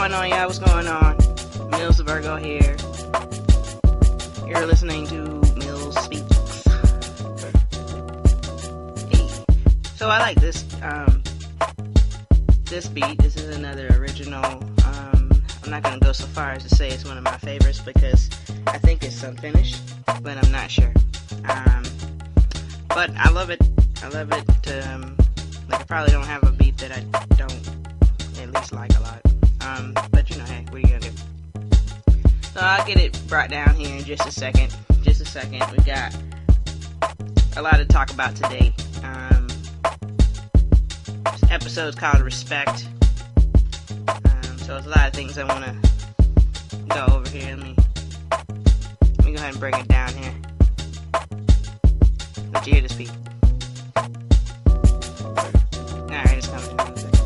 going on, y'all? What's going on? Mills the Virgo here. You're listening to Mills Speaks. Hey. So I like this this beat. This is another original. I'm not going to go so far as to say it's one of my favorites because I think it's unfinished, but I'm not sure. But I love it. I love it. Like I probably don't have a beat that I don't at least like a lot. But you know, hey, what are you gonna do? So I'll get it brought down here in just a second. We got a lot to talk about today. This episode's called Respect. So there's a lot of things I want to go over here. Let me go ahead and bring it down here. Let you hear this beat. Alright, it's coming in a second.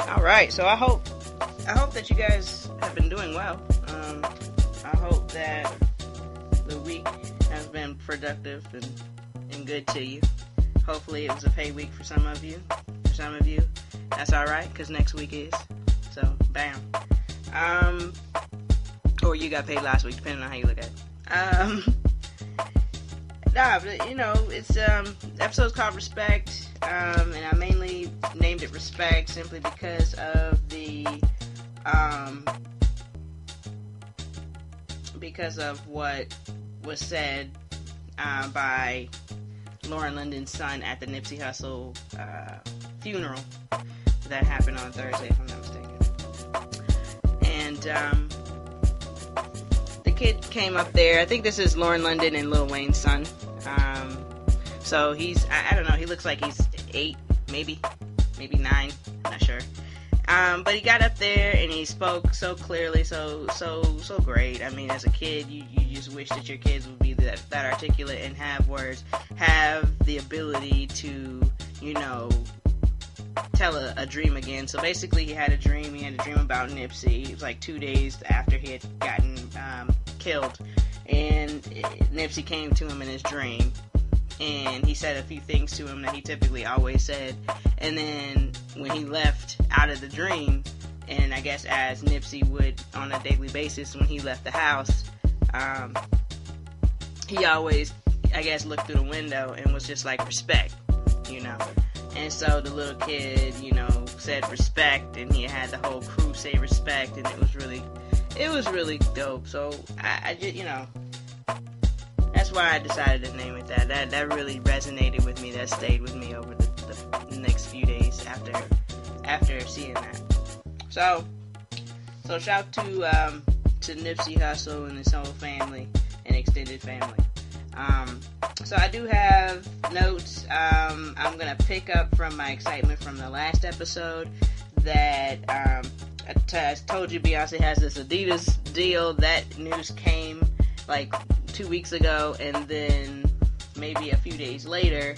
Alright, so I hope that you guys have been doing well. I hope that the week has been productive and good to you. Hopefully it was a pay week for some of you. For some of you, that's alright, because next week is. So, bam. Or you got paid last week, depending on how you look at it. But, you know, it's, episode's called Respect, and I mainly named it Respect simply because of because of what was said, by Lauren London's son at the Nipsey Hussle, funeral that happened on Thursday, if I'm not mistaken. And, the kid came up there. I think this is Lauren London and Lil Wayne's son. So he's, I don't know, he looks like he's 8, maybe 9, I'm not sure. But he got up there and he spoke so clearly, so great. I mean, as a kid, you just wish that your kids would be that articulate and have words, have the ability to, you know, tell a dream again. So basically he had a dream about Nipsey. It was like 2 days after he had gotten killed, and Nipsey came to him in his dream, and he said a few things to him that he typically always said, and then when he left out of the dream, and I guess as Nipsey would on a daily basis when he left the house, he always, I guess, looked through the window and was just like, respect, you know. And so the little kid, you know, said respect, and he had the whole crew say respect, and it was really dope. So I just, you know, that's why I decided to name it that. That really resonated with me. That stayed with me over the next few days after seeing that. So shout to Nipsey Hussle and his whole family and extended family. So I do have notes. I'm gonna pick up from my excitement from the last episode that I told you Beyonce has this Adidas deal. That news came like 2 weeks ago, and then maybe a few days later,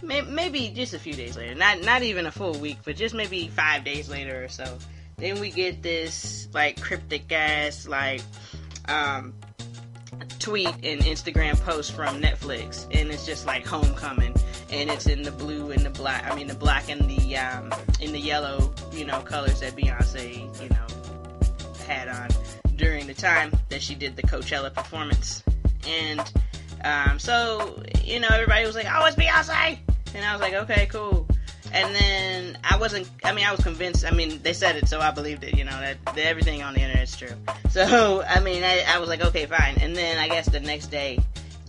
maybe just a few days later, not even a full week, but just maybe 5 days later or so, then we get this like cryptic ass like tweet and Instagram post from Neflix, and it's just like homecoming, and it's in the blue and the black, I mean the black and the in the yellow, you know, colors that Beyonce, you know, had on during the time that she did the Coachella performance. And so, you know, everybody was like, oh, it's Beyonce, and I was like, okay, cool. And then I was convinced. I mean, they said it, so I believed it, you know, that everything on the internet is true. So, I mean, I was like, okay, fine. And then I guess the next day,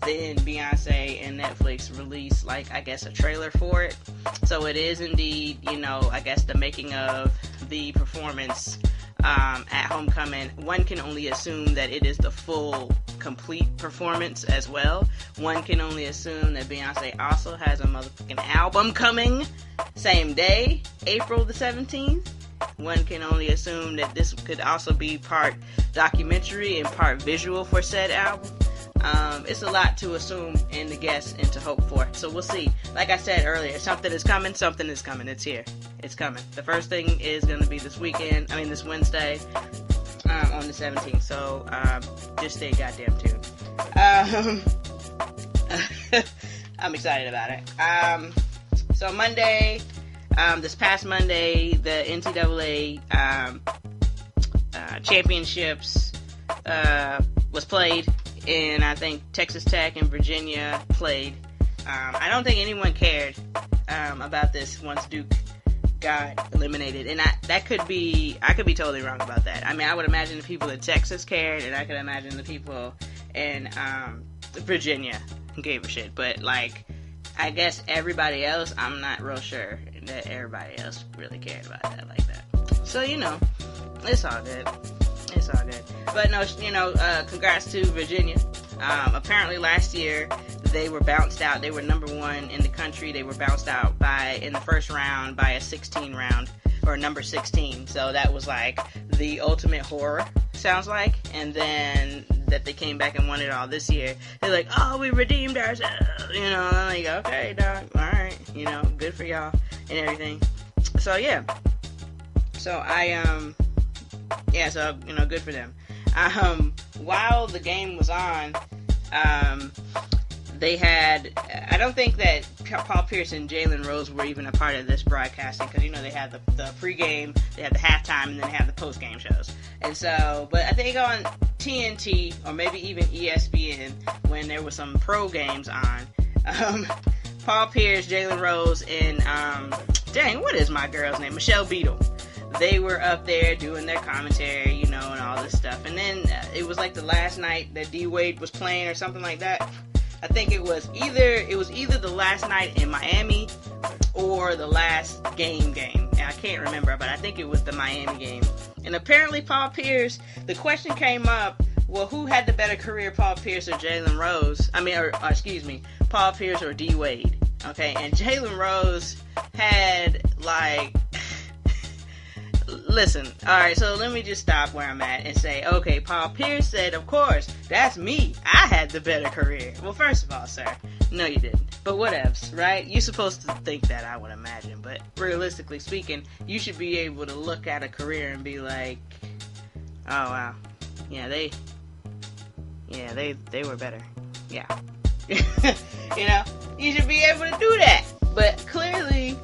then Beyonce and Neflix released, like, I guess a trailer for it. So it is indeed, you know, I guess the making of the performance at Homecoming. One can only assume that it is the full, complete performance as well. One can only assume that Beyonce also has a motherfucking album coming same day, April the 17th. One can only assume that this could also be part documentary and part visual for said album. It's a lot to assume and to guess and to hope for. So we'll see. Like I said earlier, something is coming. It's here. It's coming. The first thing is going to be this Wednesday, on the 17th. So, just stay goddamn tuned. I'm excited about it. So Monday, this past Monday, the NCAA championships was played, and I think Texas Tech and Virginia played. I don't think anyone cared about this once Duke got eliminated, and I could be totally wrong about that. I mean, I would imagine the people in Texas cared, and I could imagine the people in Virginia gave a shit. But like, I guess everybody else, I'm not real sure that everybody else really cared about that like that. So it's all good. It's all good. But no, congrats to Virginia. Apparently last year they were bounced out. They were number 1 in the country. They were bounced out in the first round by a 16 round, or number 16. So that was like the ultimate horror, sounds like. And then that they came back and won it all this year. They're like, oh, we redeemed ourselves. I'm like, okay, dog, all right. Good for y'all and everything. So yeah. So good for them. While the game was on, they had, I don't think that Paul Pierce and Jalen Rose were even a part of this broadcasting, because they had the pregame, they had the halftime, and then they had the postgame shows. And so, but I think on TNT, or maybe even ESPN, when there were some pro games on, Paul Pierce, Jalen Rose, and what is my girl's name? Michelle Beadle. They were up there doing their commentary, and all this stuff. And then it was like the last night that D Wade was playing or something like that. I think it was either the last night in Miami or the last game. And I can't remember, but I think it was the Miami game. And apparently Paul Pierce, the question came up, well, who had the better career, Paul Pierce or Jalen Rose? Paul Pierce or D Wade. Okay, and Jalen Rose had like... Listen, alright, so let me just stop where I'm at and say, okay, Paul Pierce said, of course, that's me. I had the better career. Well, first of all, sir, no you didn't. But whatevs, right? You're supposed to think that, I would imagine. But realistically speaking, you should be able to look at a career and be like, oh, wow. Yeah, they were better. Yeah. You should be able to do that. But clearly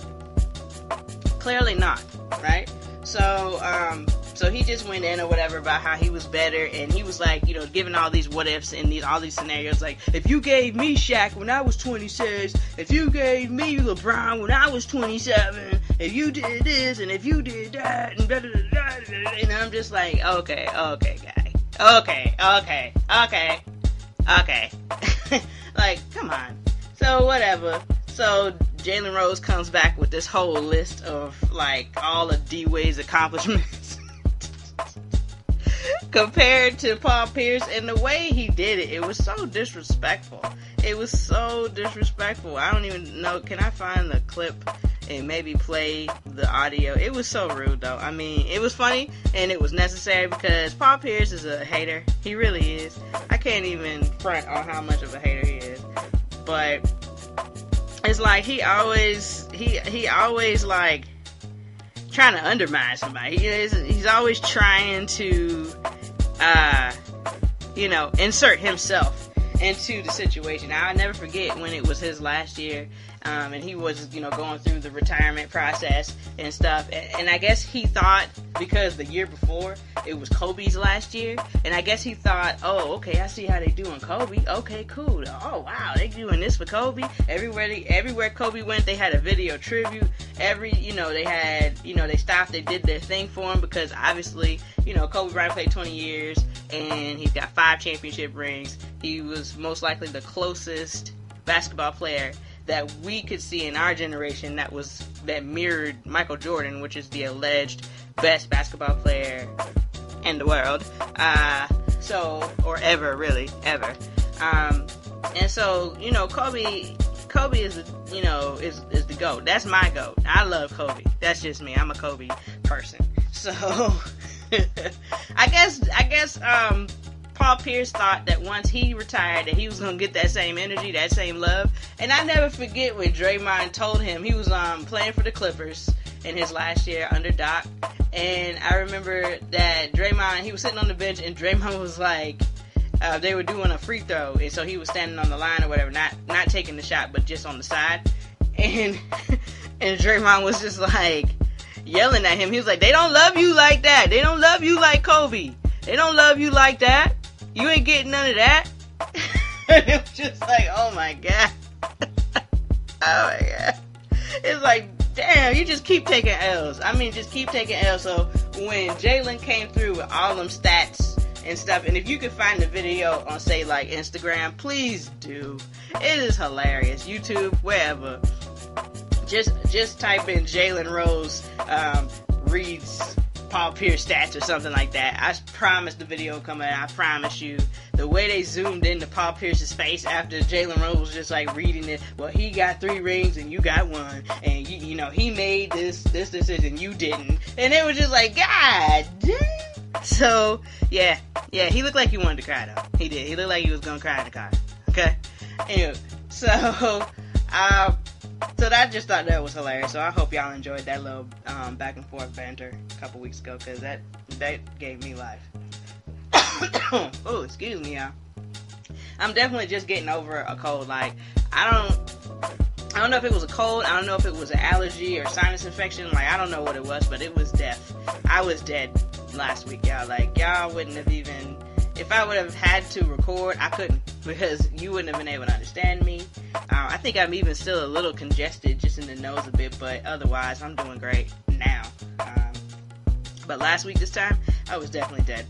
not, right? So he just went in or whatever about how he was better, and he was like, giving all these what ifs and all these scenarios, like, if you gave me Shaq when I was 26, if you gave me LeBron when I was 27, if you did this and if you did that, and da da da da, and I'm just like, okay, guy, okay, like, come on. So whatever. So Jalen Rose comes back with this whole list of like all of D Wade's accomplishments compared to Paul Pierce, and the way he did it was so disrespectful. I don't even know. Can I find the clip and maybe play the audio? It was so rude, though. I mean, it was funny and it was necessary because Paul Pierce is a hater. He really is. I can't even front on how much of a hater he is, but it's like he always like trying to undermine somebody. He's always trying to insert himself into the situation. I'll never forget when it was his last year, and he was going through the retirement process and stuff, and I guess he thought, because the year before it was Kobe's last year, and I guess he thought, oh, okay, I see how they doing Kobe. Okay, cool. Oh wow, they doing this for Kobe. Everywhere Kobe went, they had a video tribute. They had, they stopped, they did their thing for him, because obviously, Kobe Bryant played 20 years and he's got 5 championship rings. He was most likely the closest basketball player that we could see in our generation that mirrored Michael Jordan, which is the alleged best basketball player in the world. Or ever, really, ever. And so, Kobe is the GOAT. That's my GOAT. I love Kobe. That's just me. I'm a Kobe person. So I guess Paul Pierce thought that once he retired that he was gonna get that same energy, that same love. And I never forget when Draymond told him he was playing for the Clippers in his last year under Doc. And I remember that Draymond, he was sitting on the bench and Draymond was like, they were doing a free throw, and so he was standing on the line or whatever, not taking the shot, but just on the side, and Draymond was just like yelling at him. He was like, "They don't love you like that. They don't love you like Kobe. They don't love you like that. You ain't getting none of that." And it was just like, oh my god. Oh my god. It's like, damn, you just keep taking L's. I mean, just keep taking L's. So when Jalen came through with all them stats and stuff, and if you could find the video on, say, like Instagram, please do. It is hilarious. YouTube, wherever. Just type in Jalen Rose reads Paul Pierce stats or something like that. I promise the video will come out. I promise you. The way they zoomed into Paul Pierce's face after Jalen Rose was just like reading it. Well, he got 3 rings and you got 1, and you know he made this decision, you didn't, and it was just like, God damn. So yeah, he looked like he wanted to cry though. He did. He looked like he was gonna cry in the car. Okay. Anyway, so I just thought that was hilarious. So I hope y'all enjoyed that little back and forth banter a couple weeks ago, because that gave me life. Oh, excuse me, y'all. I'm definitely just getting over a cold. Like, I don't know if it was a cold. I don't know if it was an allergy or sinus infection. Like, I don't know what it was, but it was death. I was dead last week, y'all. Like, y'all wouldn't have even... If I would have had to record, I couldn't, because you wouldn't have been able to understand me. I think I'm even still a little congested, just in the nose a bit, but otherwise, I'm doing great now. But last week, this time, I was definitely dead.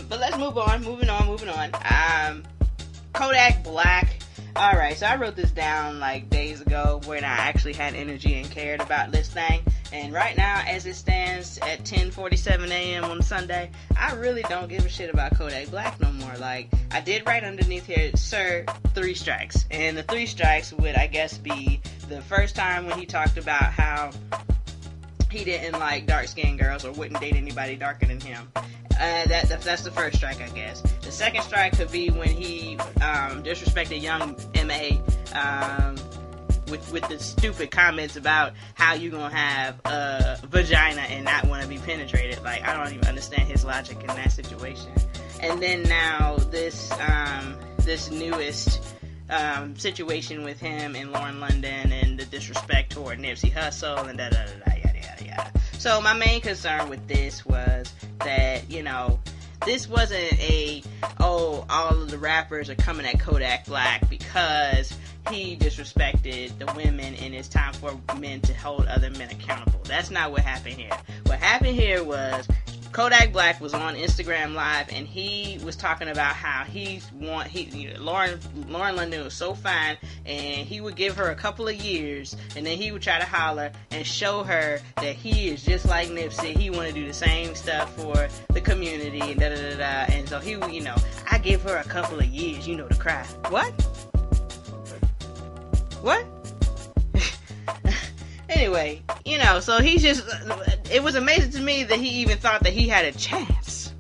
But let's move on. Moving on. Kodak Black. Alright, so I wrote this down like days ago when I actually had energy and cared about this thing. And right now, as it stands at 10:47 a.m. on Sunday, I really don't give a shit about Kodak Black no more. Like, I did write underneath here, sir, 3 strikes. And the 3 strikes would, I guess, be the first time when he talked about how he didn't like dark-skinned girls or wouldn't date anybody darker than him. That's the first strike, I guess. The second strike could be when he disrespected young M.A. With the stupid comments about how you gonna have a vagina and not want to be penetrated. Like, I don't even understand his logic in that situation. And then now this newest situation with him and Lauren London and the disrespect toward Nipsey Hussle and yada yada yada. So my main concern with this was that, you know, this wasn't all of the rappers are coming at Kodak Black because he disrespected the women and it's time for men to hold other men accountable. That's not what happened here. What happened here was Kodak Black was on Instagram Live and he was talking about how Lauren London was so fine and he would give her a couple of years and then he would try to holler and show her that he is just like Nipsey. He want to do the same stuff for the community and da da da da. And so he, you know, I give her a couple of years, you know, to cry. What? Anyway, you know, so he just, it was amazing to me that he even thought that he had a chance.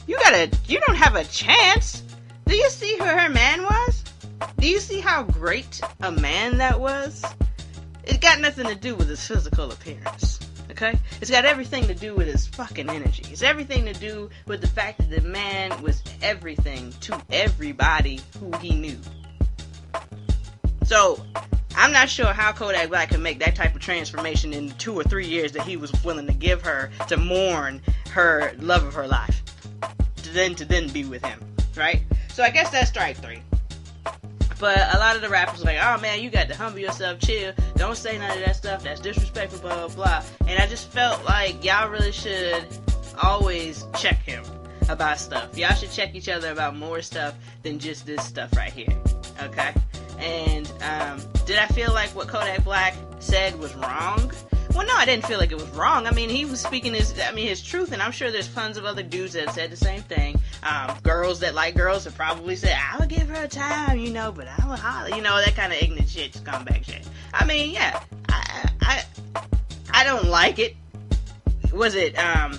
You don't have a chance. Do you see who her man was? Do you see how great a man that was? It got nothing to do with his physical appearance, okay? It's got everything to do with his fucking energy. It's everything to do with the fact that the man was everything to everybody who he knew. So, I'm not sure how Kodak Black could make that type of transformation in 2 or 3 years that he was willing to give her to mourn her love of her life. To then be with him, right? So I guess that's strike 3. But a lot of the rappers are like, oh man, you got to humble yourself, chill, don't say none of that stuff, that's disrespectful, blah, blah, blah. And I just felt like y'all really should always check him about stuff. Y'all should check each other about more stuff than just this stuff right here, okay? And did I feel like what Kodak Black said was wrong? Well, no, I didn't feel like it was wrong. I mean, he was speaking his truth, and I'm sure there's tons of other dudes that said the same thing. Girls that like girls have probably said, I would give her a time, you know, but I would holler, you know, that kind of ignorant shit, scumbag shit. I mean, yeah, I don't like it. Was it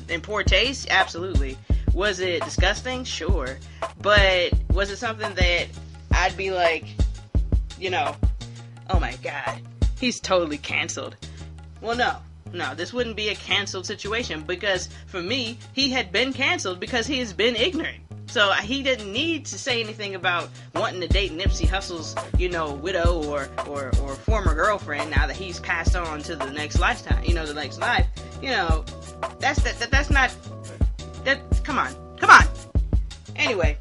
in poor taste? Absolutely. Was it disgusting? Sure. But was it something that I'd be like, you know, oh my god, he's totally canceled? Well, no. No, this wouldn't be a canceled situation, because for me, he had been canceled because he has been ignorant. So he didn't need to say anything about wanting to date Nipsey Hussle's, widow or former girlfriend now that he's passed on to the next lifetime, the next life. That's not, come on. Anyway,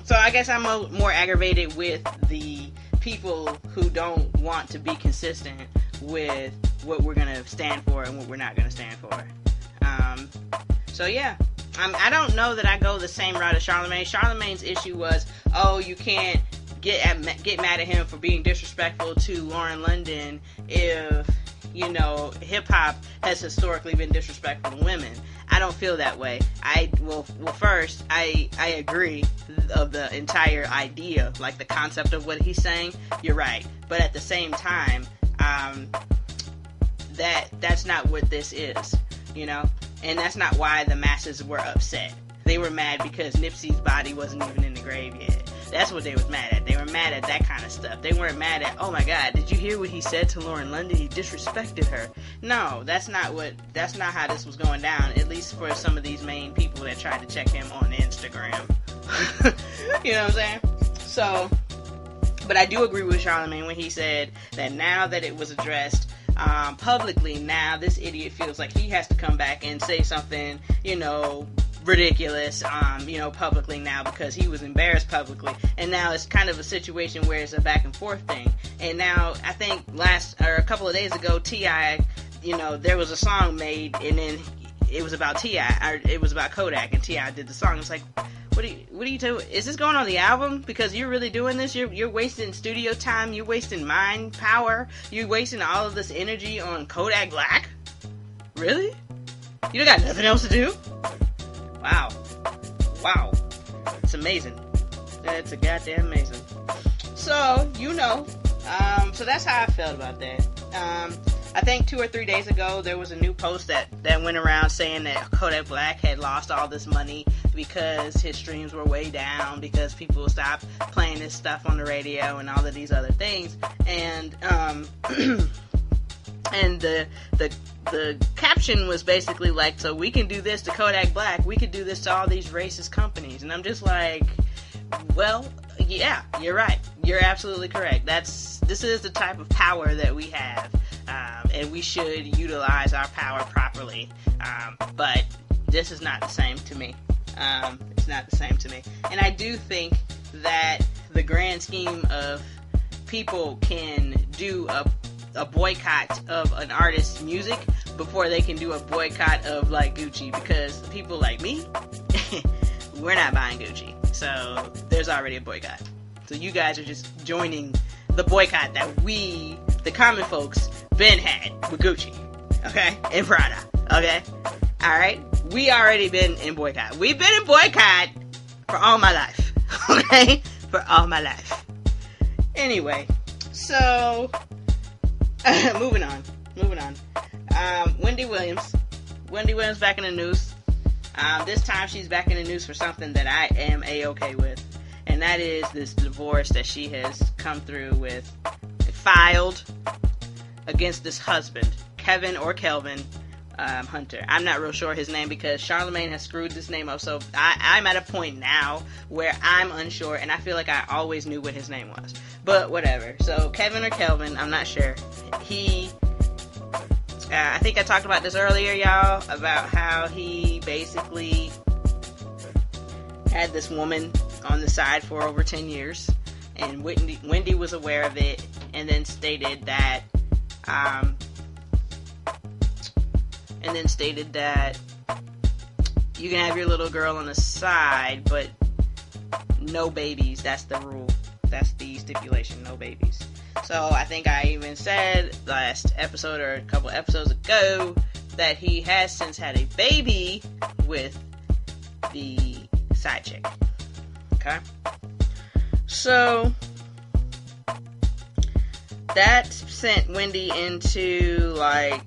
so I guess I'm more aggravated with the people who don't want to be consistent with what we're going to stand for and what we're not going to stand for. So yeah. I don't know that I go the same route as Charlamagne. Charlamagne's issue was, you can't get mad at him for being disrespectful to Lauren London if, hip-hop has historically been disrespectful to women. I don't feel that way. First, I agree of the entire idea, like the concept of what he's saying. You're right. But at the same time, that's not what this is, And that's not why the masses were upset. They were mad because Nipsey's body wasn't even in the grave yet. That's what they was mad at. They were mad at that kind of stuff. They weren't mad at, oh my God, did you hear what he said to Lauren London? He disrespected her. No, that's not how this was going down, at least for some of these main people that tried to check him on Instagram. You know what I'm saying? So, but I do agree with Charlamagne when he said that now that it was addressed publicly, now this idiot feels like he has to come back and say something, ridiculous, publicly now because he was embarrassed publicly. And now it's kind of a situation where it's a back and forth thing. And now I think a couple of days ago, T.I., there was a song made, and then it was about T.I., or it was about Kodak, and T.I. did the song. It's like, what are you doing? Is this going on the album? Because you're really doing this? You're wasting studio time. You're wasting mind power. You're wasting all of this energy on Kodak Black? Really? You don't got nothing else to do? Wow. It's amazing. That's a goddamn amazing. So, so that's how I felt about that. I think 2 or 3 days ago, there was a new post that went around saying that Kodak Black had lost all this money because his streams were way down, because people stopped playing his stuff on the radio and all of these other things. And, and the caption was basically like, so we can do this to Kodak Black, we could do this to all these racist companies. And I'm just like, well, yeah, you're right. You're absolutely correct. This is the type of power that we have, and we should utilize our power properly. But this is not the same to me. It's not the same to me. And I do think that the grand scheme of people can do a boycott of an artist's music before they can do a boycott of, like, Gucci, because people like me, we're not buying Gucci. So there's already a boycott. So you guys are just joining the boycott that we, the common folks, been had with Gucci, okay, and Prada, okay, all right. We already been in boycott. We've been in boycott for all my life, okay, for all my life. Anyway, so moving on. Wendy Williams back in the news. This time she's back in the news for something that I am A-okay with. And that is this divorce that she has come through with, filed against this husband, Kevin or Kelvin Hunter. I'm not real sure his name because Charlamagne has screwed this name up. So I'm at a point now where I'm unsure, and I feel like I always knew what his name was. But whatever. So Kevin or Kelvin, I'm not sure. I think I talked about this earlier, y'all, about how he basically had this woman on the side for over 10 years, and Wendy was aware of it, and then stated that you can have your little girl on the side, but no babies. That's the rule. That's the stipulation. No babies. So I think I even said last episode or a couple episodes ago that he has since had a baby with the side chick. Okay? So that sent Wendy into, like,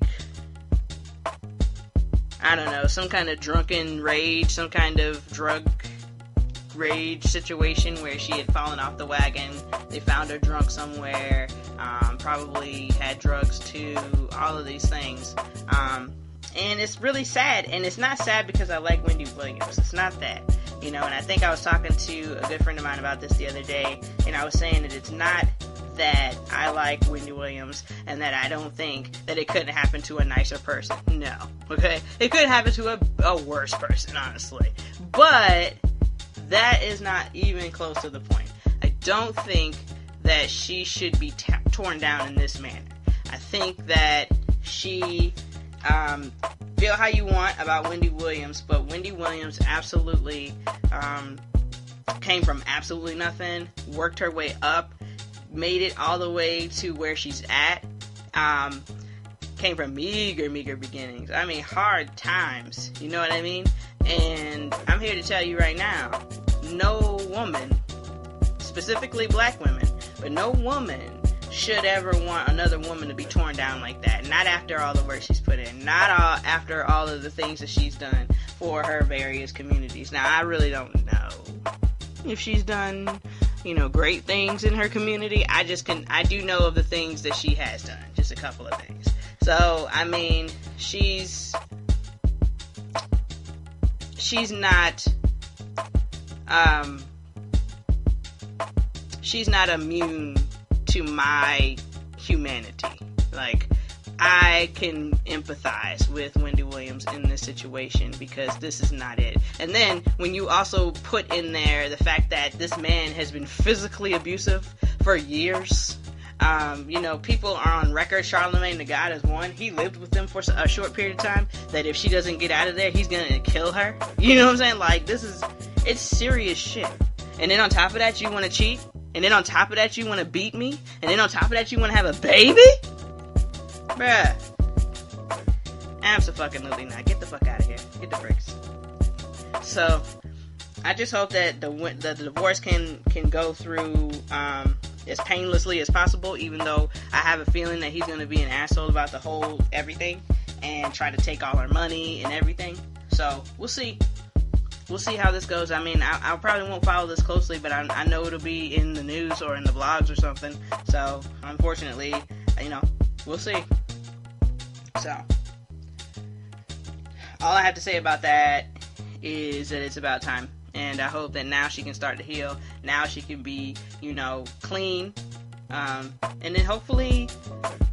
I don't know, some kind of drunken rage, some kind of drug rage situation where she had fallen off the wagon. They found her drunk somewhere, probably had drugs too, all of these things. And it's really sad, and it's not sad because I like Wendy Williams. It's not that, and I think I was talking to a good friend of mine about this the other day, and I was saying that it's not that I like Wendy Williams and that I don't think that it couldn't happen to a nicer person. No, okay? It could happen to a worse person, honestly. But that is not even close to the point. I don't think that she should be torn down in this manner. I think that she, feel how you want about Wendy Williams, but Wendy Williams absolutely came from absolutely nothing, worked her way up, made it all the way to where she's at. Came from meager beginnings. I mean, hard times. You know what I mean? And I'm here to tell you right now, no woman, specifically black women, but no woman should ever want another woman to be torn down like that. Not after all the work she's put in. Not after all of the things that she's done for her various communities. Now, I really don't know if she's done great things in her community. I do know of the things that she has done. Just a couple of things. So, I mean, she's not immune to my humanity. Like, I can empathize with Wendy Williams in this situation because this is not it. And then when you also put in there the fact that this man has been physically abusive for years, people are on record. Charlemagne the God is one. He lived with them for a short period of time. That if she doesn't get out of there, he's gonna kill her. You know what I'm saying? Like, it's serious shit. And then on top of that, you want to cheat. And then on top of that, you want to beat me. And then on top of that, you want to have a baby. Bruh. Abso-fucking-lutely not. Get the fuck out of here. Get the bricks. So, I just hope that the divorce can go through as painlessly as possible, even though I have a feeling that he's going to be an asshole about the whole everything and try to take all our money and everything. So, we'll see. We'll see how this goes. I mean, I probably won't follow this closely, but I know it'll be in the news or in the blogs or something. So, unfortunately, we'll see. So, all I have to say about that is that it's about time. And I hope that now she can start to heal. Now she can be, clean. And then hopefully,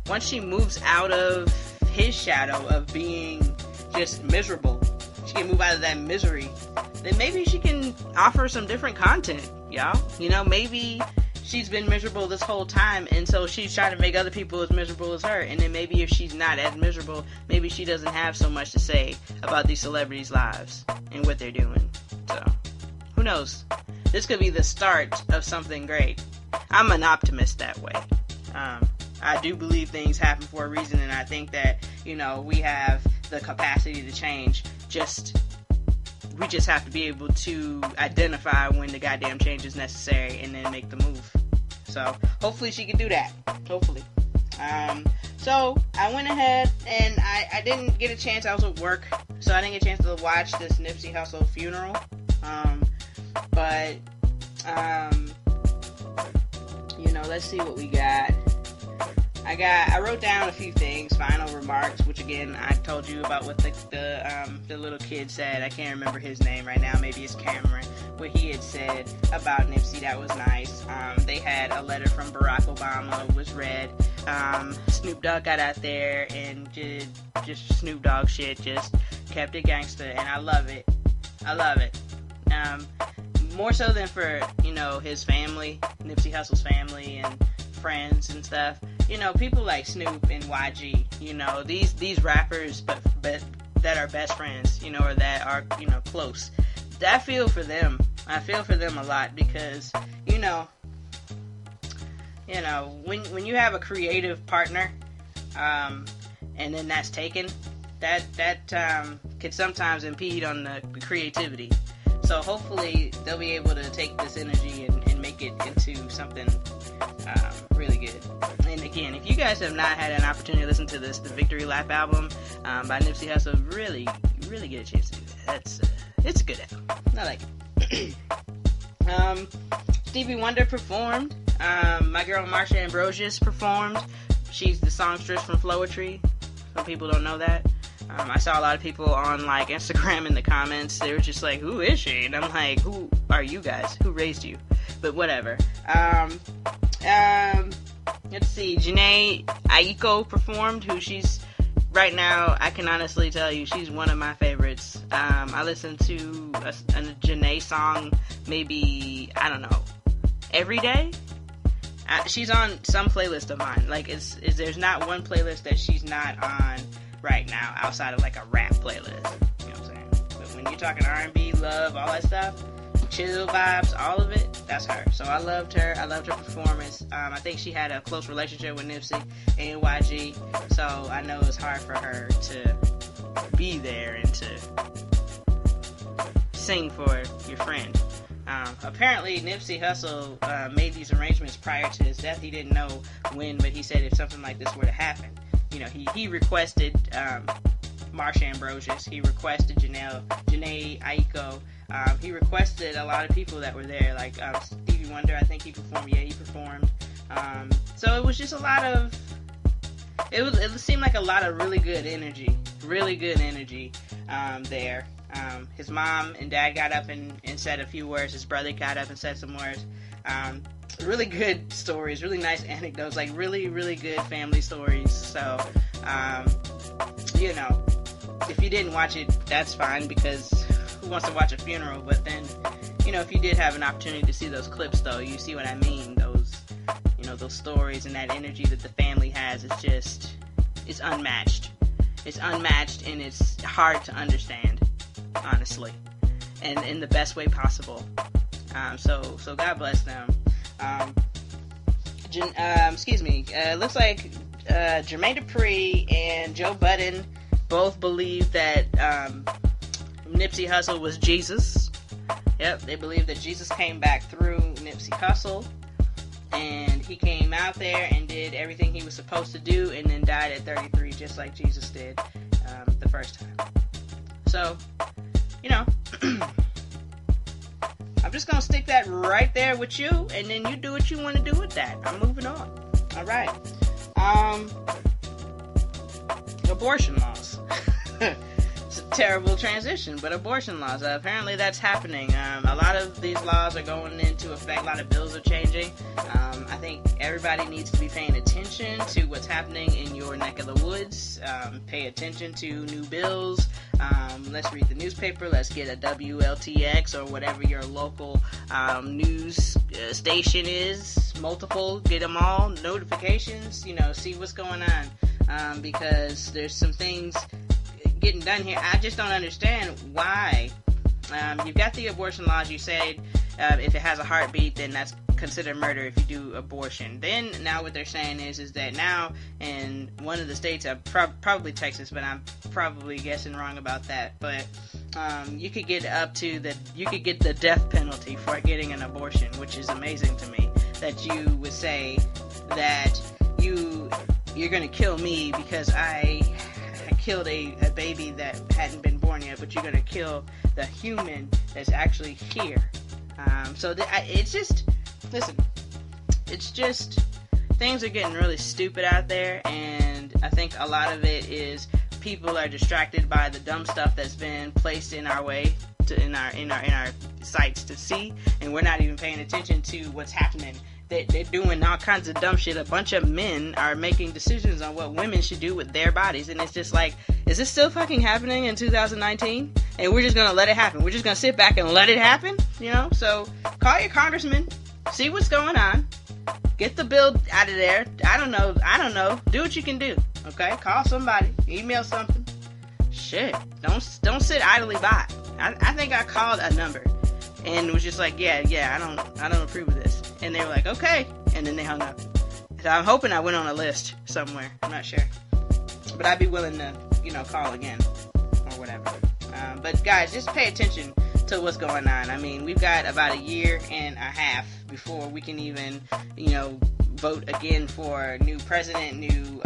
once she moves out of his shadow of being just miserable, she can move out of that misery, then maybe she can offer some different content, y'all. Maybe she's been miserable this whole time, and so she's trying to make other people as miserable as her. And then maybe if she's not as miserable, maybe she doesn't have so much to say about these celebrities' lives and what they're doing. So, who knows? This could be the start of something great. I'm an optimist that way. I do believe things happen for a reason, and I think that, we have the capacity to change. We just have to be able to identify when the goddamn change is necessary and then make the move. So, hopefully she can do that. Hopefully. So, I went ahead and I didn't get a chance. I was at work, so I didn't get a chance to watch this Nipsey Hussle funeral. But, let's see what we got. I wrote down a few things, final remarks, which again, I told you about what the little kid said. I can't remember his name right now. Maybe it's Cameron. What he had said about Nipsey, that was nice. They had a letter from Barack Obama, was read. Snoop Dogg got out there and did just Snoop Dogg shit, just kept it gangster, and I love it. I love it. More so than for, his family, Nipsey Hussle's family and friends and stuff. People like Snoop and YG, these rappers, but that are best friends, or that are, close. I feel for them. I feel for them a lot because, when you have a creative partner, and then that's taken, that can sometimes impede on the creativity. So hopefully they'll be able to take this energy and make it into something really good. And again, if you guys have not had an opportunity to listen to the Victory Lap album by Nipsey Hussle, really get a chance to do that. It's a good album. I like it. Stevie Wonder performed. My girl Marsha Ambrosius performed. She's the songstress from Floetry. Some people don't know that. I saw a lot of people on like Instagram in the comments. They were just like, "Who is she?" And I'm like, "Who are you guys? Who raised you?" But whatever. Let's see. Janae Aiko performed. Who she's right now? I can honestly tell you, she's one of my favorites. I listen to a Janae song maybe, I don't know, every day. She's on some playlist of mine. Like, there's not one playlist that she's not on right now outside of like a rap playlist. You know what I'm saying? But when you're talking R&B, love, all that stuff, chill vibes, all of it, that's her. So I loved her. I loved her performance. I think she had a close relationship with Nipsey and YG. So I know it's hard for her to be there and to sing for your friend. Apparently, Nipsey Hussle made these arrangements prior to his death. He didn't know when, but he said if something like this were to happen, you know, he requested Marsha Ambrosius. He requested Janae Aiko. He requested a lot of people that were there, like Stevie Wonder. I think he performed. Yeah, he performed. So it was just a lot of. It seemed like a lot of really good energy there. His mom and dad got up and said a few words. His brother got up and said some words. Really good stories, really nice anecdotes, like really, really good family stories. So, you know, if you didn't watch it, that's fine, because who wants to watch a funeral? But then, you know, if you did have an opportunity to see those clips, though, you see what I mean. Those, you know, those stories and that energy that the family has, it's unmatched. It's unmatched, and it's hard to understand, honestly, and in the best way possible. So God bless them. Looks like Jermaine Dupri and Joe Budden both believe that Nipsey Hussle was Jesus. Yep, they believe that Jesus came back through Nipsey Hussle, and he came out there and did everything he was supposed to do, and then died at 33, just like Jesus did the first time. So, you know, I'm just going to stick that right there with you, and then you do what you want to do with that. I'm moving on. All right. Abortion laws. It's a terrible transition, but abortion laws. Apparently that's happening. A lot of these laws are going into effect. A lot of bills are changing. I think everybody needs to be paying attention to what's happening in your neck of the woods. Pay attention to new bills. Let's read the newspaper. Let's get a WLTX or whatever your local news station is. Multiple. Get them all. Notifications. You know, see what's going on. Because there's some things getting done here. I just don't understand why. You've got the abortion laws. You said if it has a heartbeat, then that's considered murder if you do abortion. Then now what they're saying is that now in one of the states, probably Texas, but I'm probably guessing wrong about that, but you could get the death penalty for getting an abortion, which is amazing to me, that you would say that you're gonna kill me because I killed a baby that hadn't been born yet, but you're gonna kill the human that's actually here. It's just, listen, it's just, things are getting really stupid out there, and I think a lot of it is people are distracted by the dumb stuff that's been placed in our way, in our sights to see, and we're not even paying attention to what's happening. They're doing all kinds of dumb shit. A bunch of men are making decisions on what women should do with their bodies, and it's just like, is this still fucking happening in 2019? And we're just gonna let it happen. We're just gonna sit back and let it happen, you know? So call your congressman, see what's going on, get the bill out of there. I don't know. Do what you can do. Okay, call somebody, email something. Shit, don't sit idly by. I think I called a number and was just like, yeah, I don't approve of this. And they were like, okay. And then they hung up. So I'm hoping I went on a list somewhere. I'm not sure. But I'd be willing to, call again. Or whatever. But guys, just pay attention to what's going on. I mean, we've got about a year and a half before we can even, vote again for a new president, new,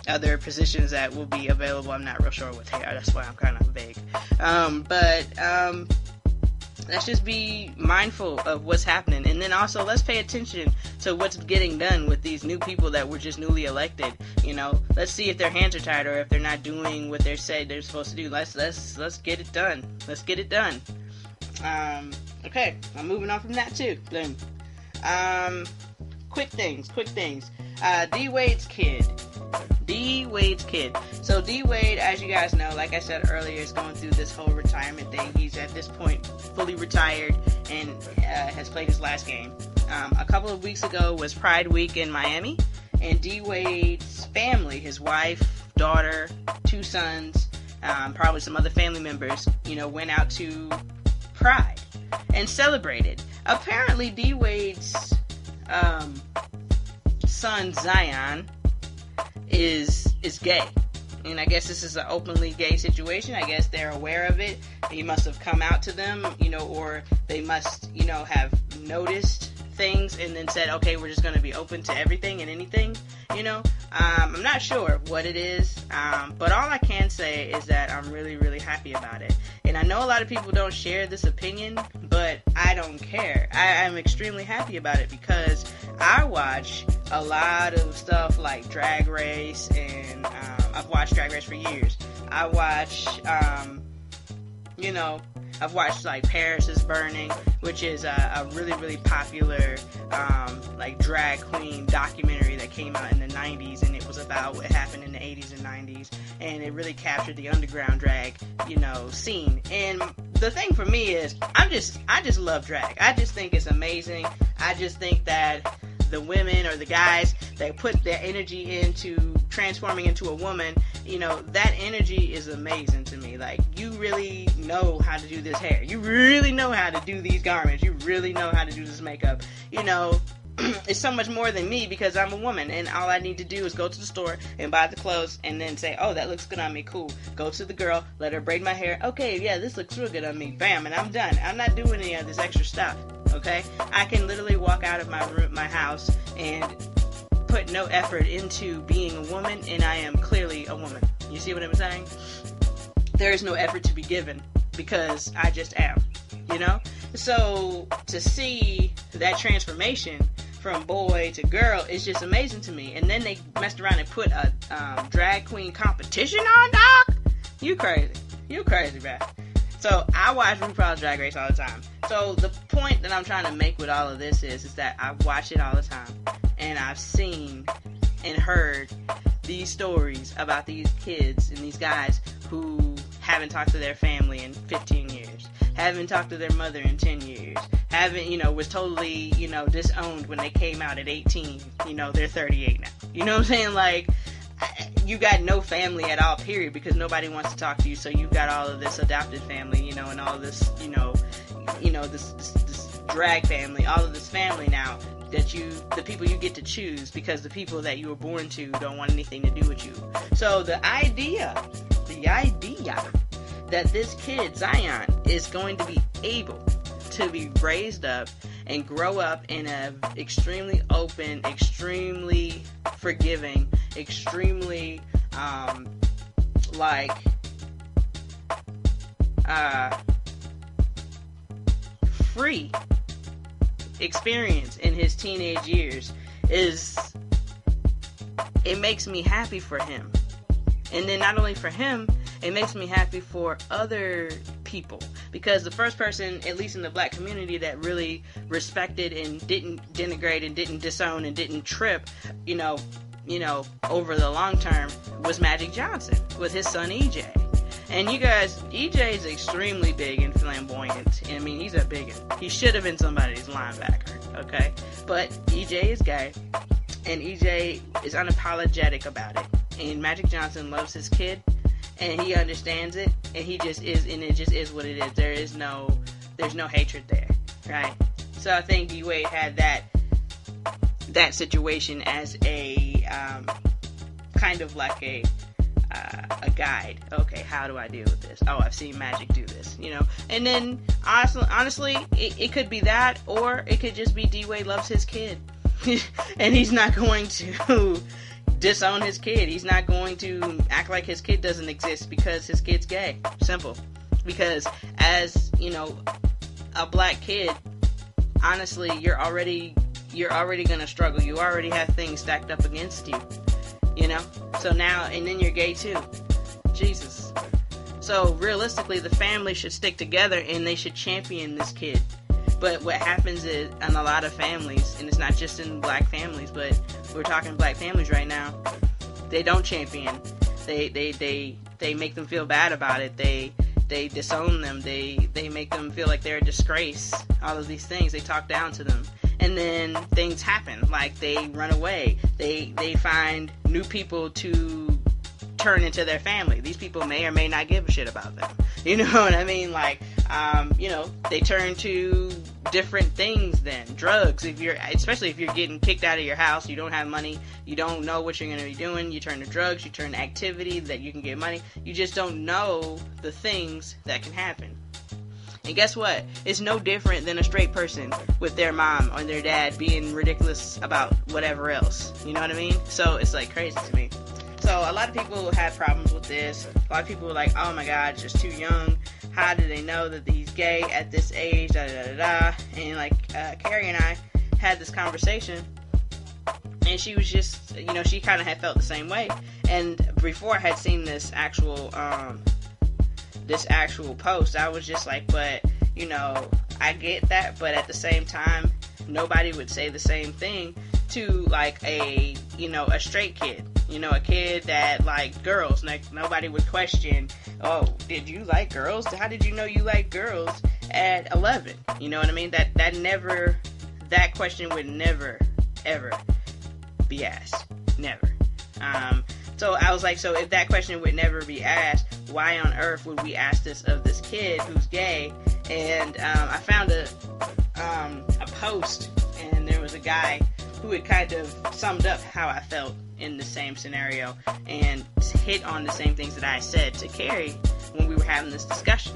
other positions that will be available. I'm not real sure what they are. That's why I'm kind of vague. let's just be mindful of what's happening. And then also, let's pay attention to what's getting done with these new people that were just newly elected. You know, let's see if their hands are tied or if they're not doing what they say they're supposed to do. Let's get it done. Let's get it done. Okay, I'm moving on from that too. Boom. Quick things. D-Wade's kid. So D-Wade, as you guys know, like I said earlier, is going through this whole retirement thing. He's at this point fully retired and has played his last game. A couple of weeks ago was Pride Week in Miami, and D-Wade's family, his wife, daughter, 2 sons, probably some other family members, went out to Pride and celebrated. Apparently D-Wade's son Zion is gay, and I guess this is an openly gay situation. I guess they're aware of it. He must have come out to them, or they must, have noticed things and then said, okay, we're just going to be open to everything and anything, I'm not sure what it is, but all I can say is that I'm really, really happy about it. And I know a lot of people don't share this opinion, but I don't care. I'm extremely happy about it because I watch a lot of stuff like Drag Race, and I've watched Drag Race for years. I watch, I've watched like Paris is Burning, which is a really, really popular like drag queen documentary that came out in the 90s, and it was about what happened in the 80s and 90s, and it really captured the underground drag, scene. And the thing for me is, I just love drag. I just think it's amazing. I just think that the women or the guys that put their energy into transforming into a woman, that energy is amazing to me. Like, you really know how to do this hair. You really know how to do these garments. You really know how to do this makeup. It's so much more than me because I'm a woman, and all I need to do is go to the store and buy the clothes and then say, oh, that looks good on me, cool. Go to the girl, let her braid my hair. Okay, yeah, this looks real good on me. Bam, and I'm done. I'm not doing any of this extra stuff, okay? I can literally walk out of my house and put no effort into being a woman, and I am clearly a woman. You see what I'm saying? There is no effort to be given because I just am, So to see that transformation from boy to girl is just amazing to me. And then they messed around and put a drag queen competition on, dog? You crazy, man. So I watch RuPaul's Drag Race all the time. So the point that I'm trying to make with all of this is that I watch it all the time, and I've seen and heard these stories about these kids and these guys who haven't talked to their family in 15 years, haven't talked to their mother in 10 years, was totally, disowned when they came out at 18. They're 38 now. You know what I'm saying? Like, you got no family at all, period, because nobody wants to talk to you, so you've got all of this adopted family, and all of this, this drag family, all of this family now that the people you get to choose because the people that you were born to don't want anything to do with you. So the idea that this kid, Zion, is going to be able to be raised up and grow up in a extremely open, extremely forgiving, extremely free experience in his teenage years it makes me happy for him. And then not only for him, it makes me happy for other people, because the first person, at least in the black community, that really respected and didn't denigrate and didn't disown and didn't trip, over the long term was Magic Johnson with his son EJ. And you guys, EJ is extremely big and flamboyant. I mean, he's a big one. He should have been somebody's linebacker, okay? But EJ is gay, and EJ is unapologetic about it. And Magic Johnson loves his kid, and he understands it, and he just is, and it just is what it is. There's no hatred there, right? So I think D-Wade had that situation as a kind of like a guide. Okay, how do I deal with this? Oh, I've seen Magic do this, And then honestly, it could be that, or it could just be D-Wade loves his kid, and he's not going to disown his kid. He's not going to act like his kid doesn't exist because his kid's gay. Simple. Because as a black kid, honestly, you're already gonna struggle. You already have things stacked up against you, you know? So now, and then you're gay too. Jesus. So realistically, the family should stick together and they should champion this kid. But what happens is, in a lot of families, and it's not just in black families, but we're talking black families right now, they don't champion. They make them feel bad about it. They disown them. They make them feel like they're a disgrace. All of these things, they talk down to them. And then things happen, like they run away. They find new people to turn into their family. These people may or may not give a shit about them. You know what I mean? Like, they turn to different things then. Drugs, especially if you're getting kicked out of your house, you don't have money, you don't know what you're going to be doing, you turn to drugs, you turn to activity that you can get money. You just don't know the things that can happen. And guess what? It's no different than a straight person with their mom or their dad being ridiculous about whatever else. You know what I mean? So it's like crazy to me. So a lot of people have problems with this. A lot of people are like, oh my god, it's just too young. How do they know that he's gay at this age? Da da da da. And like Carrie and I had this conversation, and she was just, she kind of had felt the same way. And before I had seen this actual post, I was just like, but I get that, but at the same time, nobody would say the same thing to like a straight kid. A kid that liked girls. Like, nobody would question, oh, did you like girls? How did you know you liked girls at 11? You know what I mean? That question would never, ever be asked. Never. So I was like, so if that question would never be asked, why on earth would we ask this of this kid who's gay? And I found a post, and there was a guy who had kind of summed up how I felt in the same scenario and hit on the same things that I said to Carrie when we were having this discussion.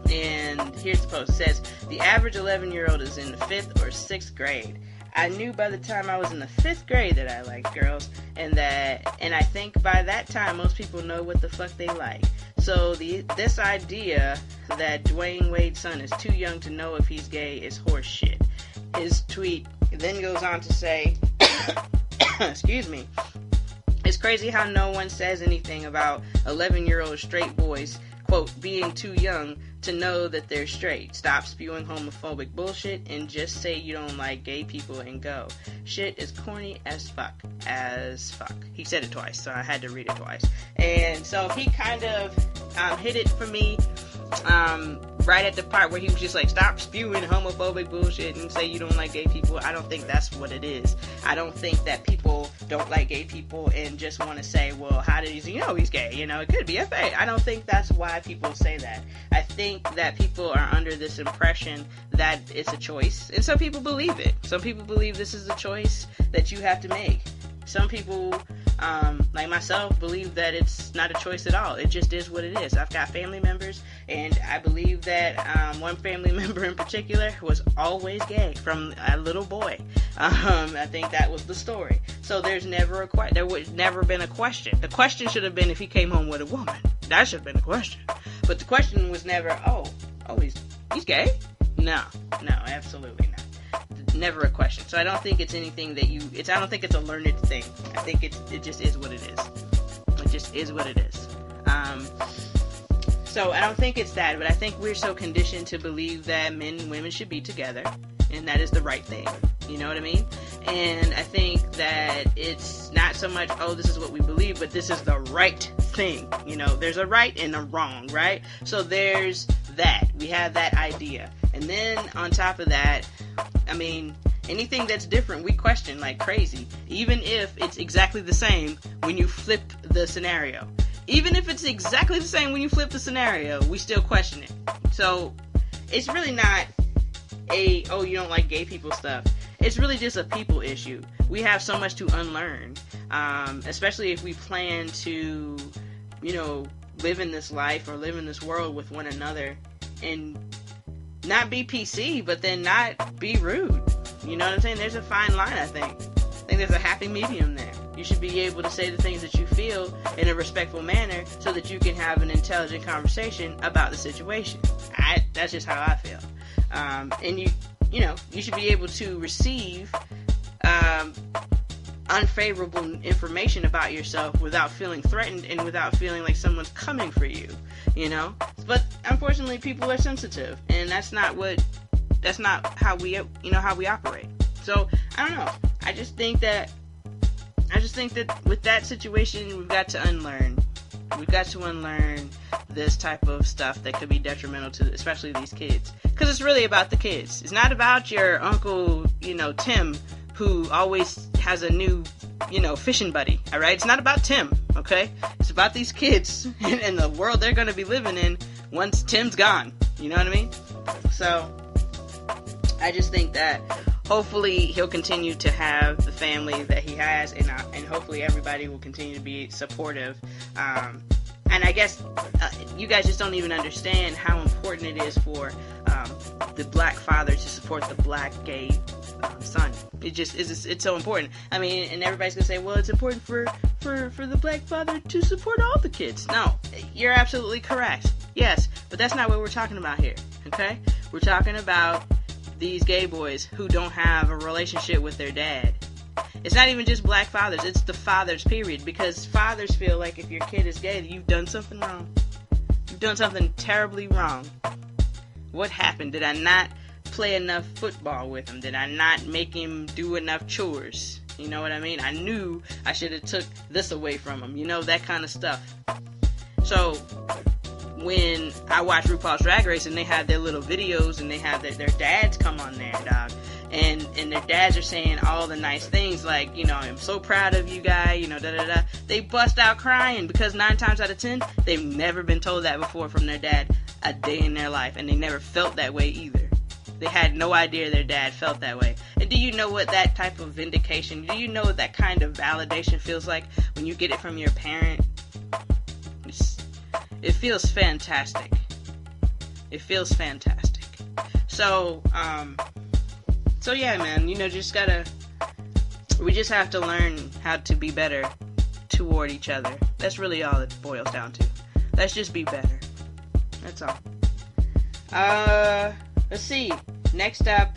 And here's the post. It says, the average 11-year-old is in the 5th or 6th grade. I knew by the time I was in the 5th grade that I liked girls, and I think by that time most people know what the fuck they like. So this idea that Dwayne Wade's son is too young to know if he's gay is horse shit. His tweet then goes on to say, excuse me, it's crazy how no one says anything about 11-year-old straight boys, quote, being too young to know that they're straight. Stop spewing homophobic bullshit and just say you don't like gay people and go. Shit is corny as fuck. He said it twice, so I had to read it twice. And so he kind of hit it for me right at the part where he was just like, stop spewing homophobic bullshit and say you don't like gay people. I don't think that's what it is. I don't think that people don't like gay people and just want to say, well, how did he know he's gay? It could be a fake. I don't think that's why people say that. I think that people are under this impression that it's a choice, and some people believe it. Some people believe this is a choice that you have to make. Some people, like myself, believe that it's not a choice at all. It just is what it is. I've got family members, and I believe that one family member in particular was always gay from a little boy. I think that was the story. So there would never been a question. The question should have been if he came home with a woman. That should have been the question. But the question was never, oh, he's gay? No, absolutely not. Never a question. So I don't think it's anything that I don't think it's a learned thing. I think it just is what it is. It just is what it is. So I don't think it's that, but I think we're so conditioned to believe that men and women should be together, and that is the right thing. You know what I mean? And I think that it's not so much, oh, this is what we believe, but this is the right thing. There's a right and a wrong, right? So there's that. We have that idea. And then on top of that, anything that's different, we question like crazy. Even if it's exactly the same when you flip the scenario. Even if it's exactly the same when you flip the scenario, we still question it. So it's really not you don't like gay people stuff. It's really just a people issue. We have so much to unlearn, especially if we plan to, live in this life or live in this world with one another and not be PC, but then not be rude. You know what I'm saying? There's a fine line, I think. think there's a happy medium there. You should be able to say the things that you feel in a respectful manner so that you can have an intelligent conversation about the situation. That's just how I feel. And you should be able to receive unfavorable information about yourself without feeling threatened and without feeling like someone's coming for you, But unfortunately, people are sensitive, and that's not how we operate. So I don't know. I just think that with that situation, we've got to unlearn. We've got to unlearn this type of stuff that could be detrimental to, especially these kids. Because it's really about the kids. It's not about your uncle, Tim, who always has a new, fishing buddy. All right? It's not about Tim, okay? It's about these kids and the world they're going to be living in once Tim's gone. You know what I mean? So, I just think that hopefully he'll continue to have the family that he has, and hopefully everybody will continue to be supportive. And I guess you guys just don't even understand how important it is for the black father to support the black gay son. It's so important. I mean, and everybody's gonna say, well, it's important for the black father to support all the kids. No, you're absolutely correct. Yes, but that's not what we're talking about here. Okay, we're talking about these gay boys who don't have a relationship with their dad. It's not even just black fathers, it's the fathers, period. Because fathers feel like if your kid is gay, you've done something wrong. You've done something terribly wrong. What happened? Did I not play enough football with him? Did I not make him do enough chores? You know what I mean? I knew I should have took this away from him. That kind of stuff. So, when I watch RuPaul's Drag Race and they have their little videos and they have their dads come on there, dog, and their dads are saying all the nice things like, I'm so proud of you guy, da-da-da. They bust out crying because 9 times out of 10, they've never been told that before from their dad a day in their life, and they never felt that way either. They had no idea their dad felt that way. And do you know what that type of vindication, do you know what that kind of validation feels like when you get it from your parent? It feels fantastic. It feels fantastic. So yeah, man, we just have to learn how to be better toward each other. That's really all it boils down to. Let's just be better. That's all. Let's see. Next up,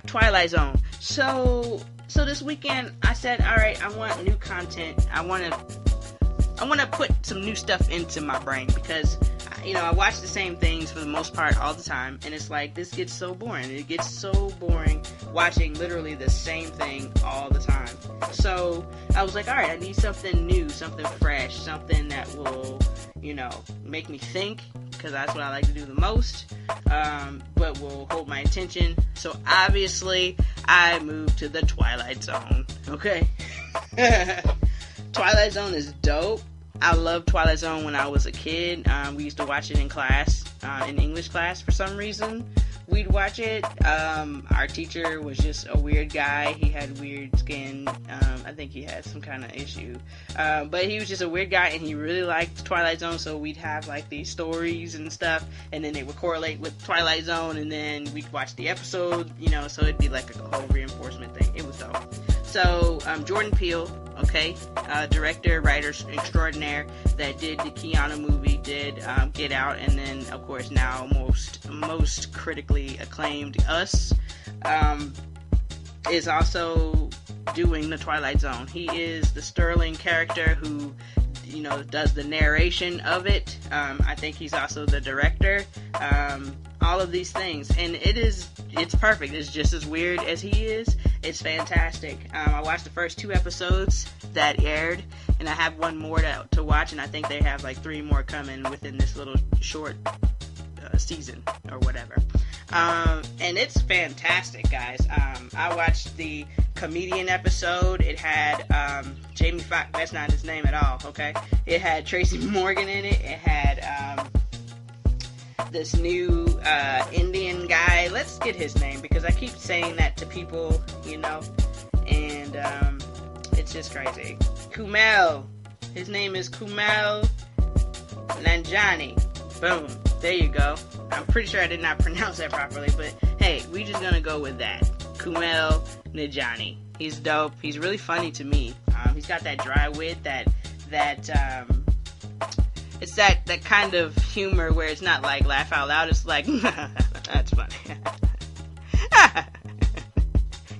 Twilight Zone. So this weekend, I said, all right, I want new content. I want to put some new stuff into my brain because, I watch the same things for the most part all the time, and it's like, this gets so boring. It gets so boring watching literally the same thing all the time. So I was like, all right, I need something new, something fresh, something that will, make me think, because that's what I like to do the most, but will hold my attention. So obviously, I moved to the Twilight Zone, okay? Twilight Zone is dope. I loved Twilight Zone when I was a kid. We used to watch it in class, in English class for some reason. We'd watch it. Our teacher was just a weird guy. He had weird skin. I think he had some kind of issue. But he was just a weird guy, and he really liked Twilight Zone, so we'd have like these stories and stuff, and then they would correlate with Twilight Zone, and then we'd watch the episode, so it'd be like a whole reinforcement thing. It was dope. So, Jordan Peele, okay, director, writer extraordinaire that did the Keanu movie, did Get Out, and then, of course, now most critically acclaimed Us, is also doing the Twilight Zone. He is the Sterling character who, does the narration of it. I think he's also the director. All of these things, and it's perfect. It's just as weird as he is. It's fantastic. I watched the first 2 episodes that aired, and I have one more to watch, and I think they have like 3 more coming within this little short season or whatever. And it's fantastic, guys. I watched the comedian episode. It had Jamie Foxx. That's not his name at all, okay? It had Tracy Morgan in it. It had this new Indian guy. Let's get his name because I keep saying that to people, and it's just crazy. Kumail. His name is Kumail Nanjiani. Boom. There you go. I'm pretty sure I did not pronounce that properly, but hey, we just gonna go with that. Kumail Nanjiani. He's dope. He's really funny to me. He's got that dry wit, it's that kind of humor where it's not like laugh out loud. It's like, that's funny.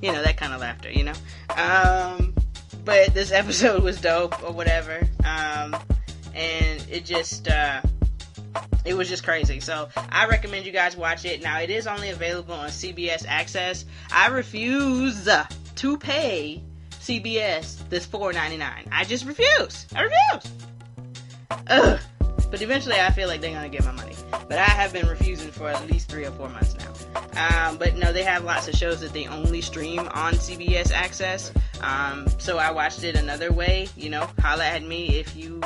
You know, that kind of laughter, you know? But this episode was dope or whatever. And it just, it was just crazy. So I recommend you guys watch it. Now, it is only available on CBS Access. I refuse to pay CBS this $4.99. I just refuse. I refuse. Ugh. But eventually I feel like they're going to get my money. But I have been refusing for at least 3 or 4 months now. But no, they have lots of shows that they only stream on CBS Access. So I watched it another way. You know, holla at me if you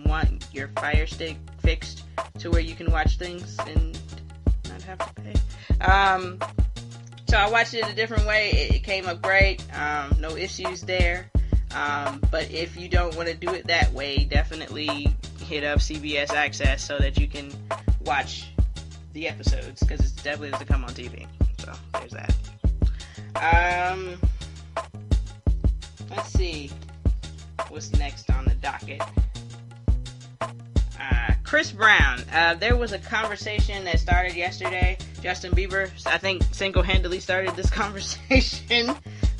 want your Fire Stick fixed to where you can watch things and not have to pay. So I watched it a different way. It came up great. No issues there. But if you don't want to do it that way, definitely hit up CBS Access so that you can watch the episodes, because it's definitely doesn't come on TV. So there's that. Let's see what's next on the docket. Chris Brown. There was a conversation that started yesterday. Justin Bieber, I think, single-handedly started this conversation.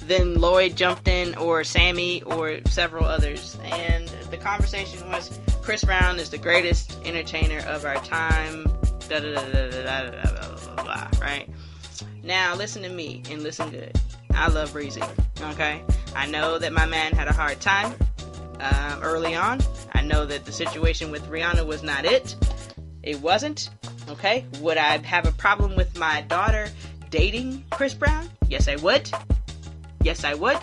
Then Lloyd jumped in, or Sammy, or several others. And the conversation was, Chris Brown is the greatest entertainer of our time. Right? Now, listen to me, and listen good. I love Breezy. Okay? I know that my man had a hard time early on. I know that the situation with Rihanna was not it. It wasn't. Okay? Would I have a problem with my daughter dating Chris Brown? Yes, I would. Yes, I would.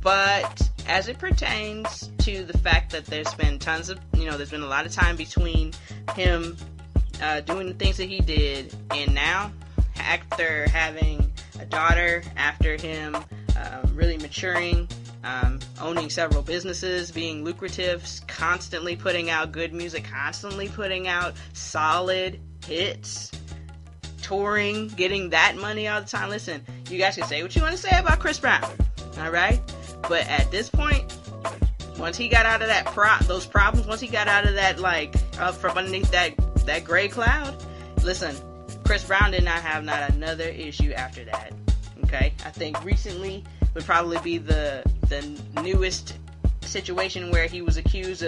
But as it pertains to the fact that there's been tons of, there's been a lot of time between him doing the things that he did, and now, after having a daughter, after him really maturing, owning several businesses, being lucrative, constantly putting out good music, constantly putting out solid hits, touring, getting that money all the time. Listen, you guys can say what you want to say about Chris Brown, alright? But at this point, once he got out of those problems, once he got out of that, up from underneath that gray cloud, listen, Chris Brown did not have not another issue after that, okay? I think recently would probably be the newest situation where he was accused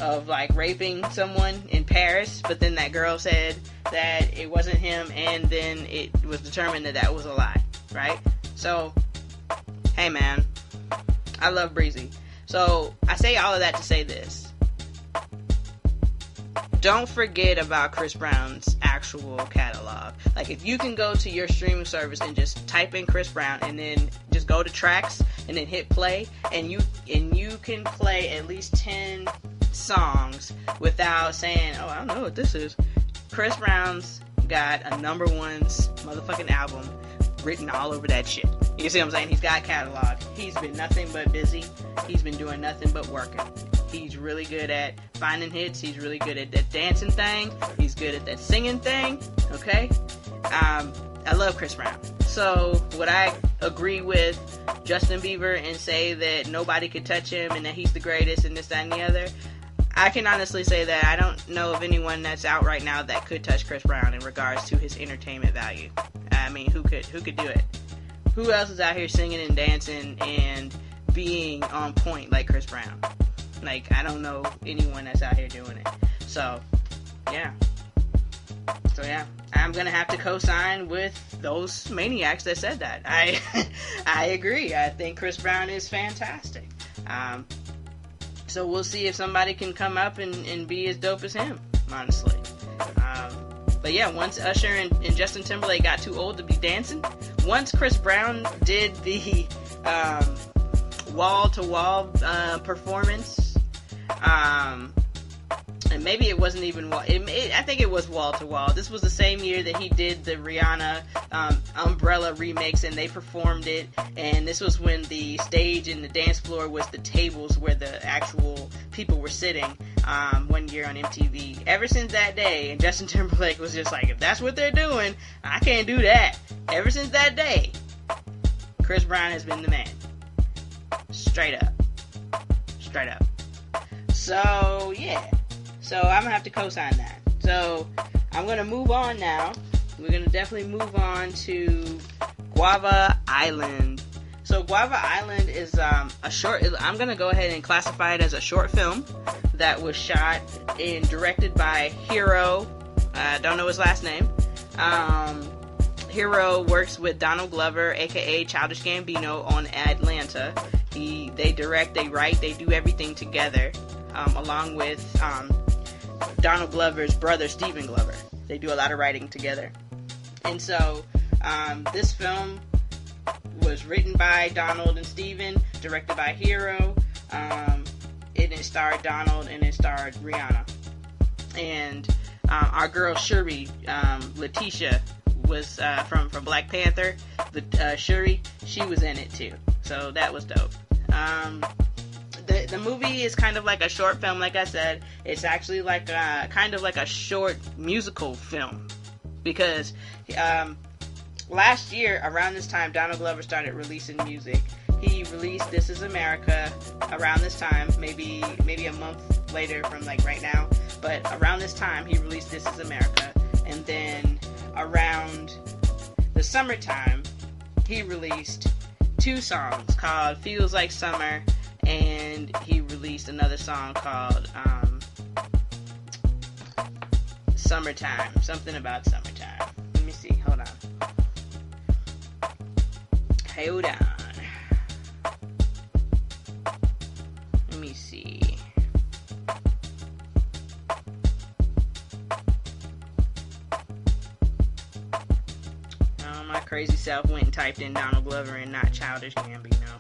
of raping someone in Paris, but then that girl said that it wasn't him, and then it was determined that was a lie, right? So, hey man, I love Breezy. So, I say all of that to say this. Don't forget about Chris Brown's actual catalog. If you can go to your streaming service and just type in Chris Brown and then just go to tracks and then hit play, and you can play at least 10 songs without saying, oh, I don't know what this is. Chris Brown's got a number one motherfucking album written all over that shit. You see what I'm saying? He's got catalog. He's been nothing but busy. He's been doing nothing but working. He's really good at finding hits. He's really good at that dancing thing. He's good at that singing thing. Okay? I love Chris Brown. So, would I agree with Justin Bieber and say that nobody could touch him and that he's the greatest and this, that, and the other? I can honestly say that I don't know of anyone that's out right now that could touch Chris Brown in regards to his entertainment value. I mean, who could do it? Who else is out here singing and dancing and being on point like Chris Brown? I don't know anyone that's out here doing it. So, yeah. I'm gonna have to co-sign with those maniacs that said that. I agree. I think Chris Brown is fantastic. So we'll see if somebody can come up and be as dope as him, honestly. But yeah, once Usher and Justin Timberlake got too old to be dancing, once Chris Brown did the wall-to-wall performance, and maybe it wasn't even I think it was wall to wall. This was the same year that he did the Rihanna Umbrella remix, and they performed it. And this was when the stage and the dance floor was the tables where the actual people were sitting. One year on MTV. Ever since that day, and Justin Timberlake was just like, if that's what they're doing, I can't do that. Ever since that day, Chris Brown has been the man. Straight up. So, yeah. So, I'm going to have to co-sign that. So, I'm going to move on now. We're going to definitely move on to Guava Island. So, Guava Island is a short... I'm going to go ahead and classify it as a short film that was shot and directed by Hero. I don't know his last name. Hero works with Donald Glover, aka Childish Gambino, on Atlanta. They direct, they write, they do everything together, along with Donald Glover's brother, Stephen Glover. They do a lot of writing together. And so, this film was written by Donald and Stephen, directed by Hero. It starred Donald and it starred Rihanna. And our girl Shuri, Letitia, was from Black Panther. Shuri, she was in it too. So that was dope. The movie is kind of like a short film, like I said. It's actually like kind of like a short musical film. Because last year, around this time, Donald Glover started releasing music. He released This Is America around this time, maybe a month later from like right now. But around this time, he released This Is America. And then around the summertime, he released 2 songs called Feels Like Summer, and he released another song called Summertime. Something about summertime. Let me see. Hold on. Let me see. My crazy self went and typed in Donald Glover and not Childish Gambino.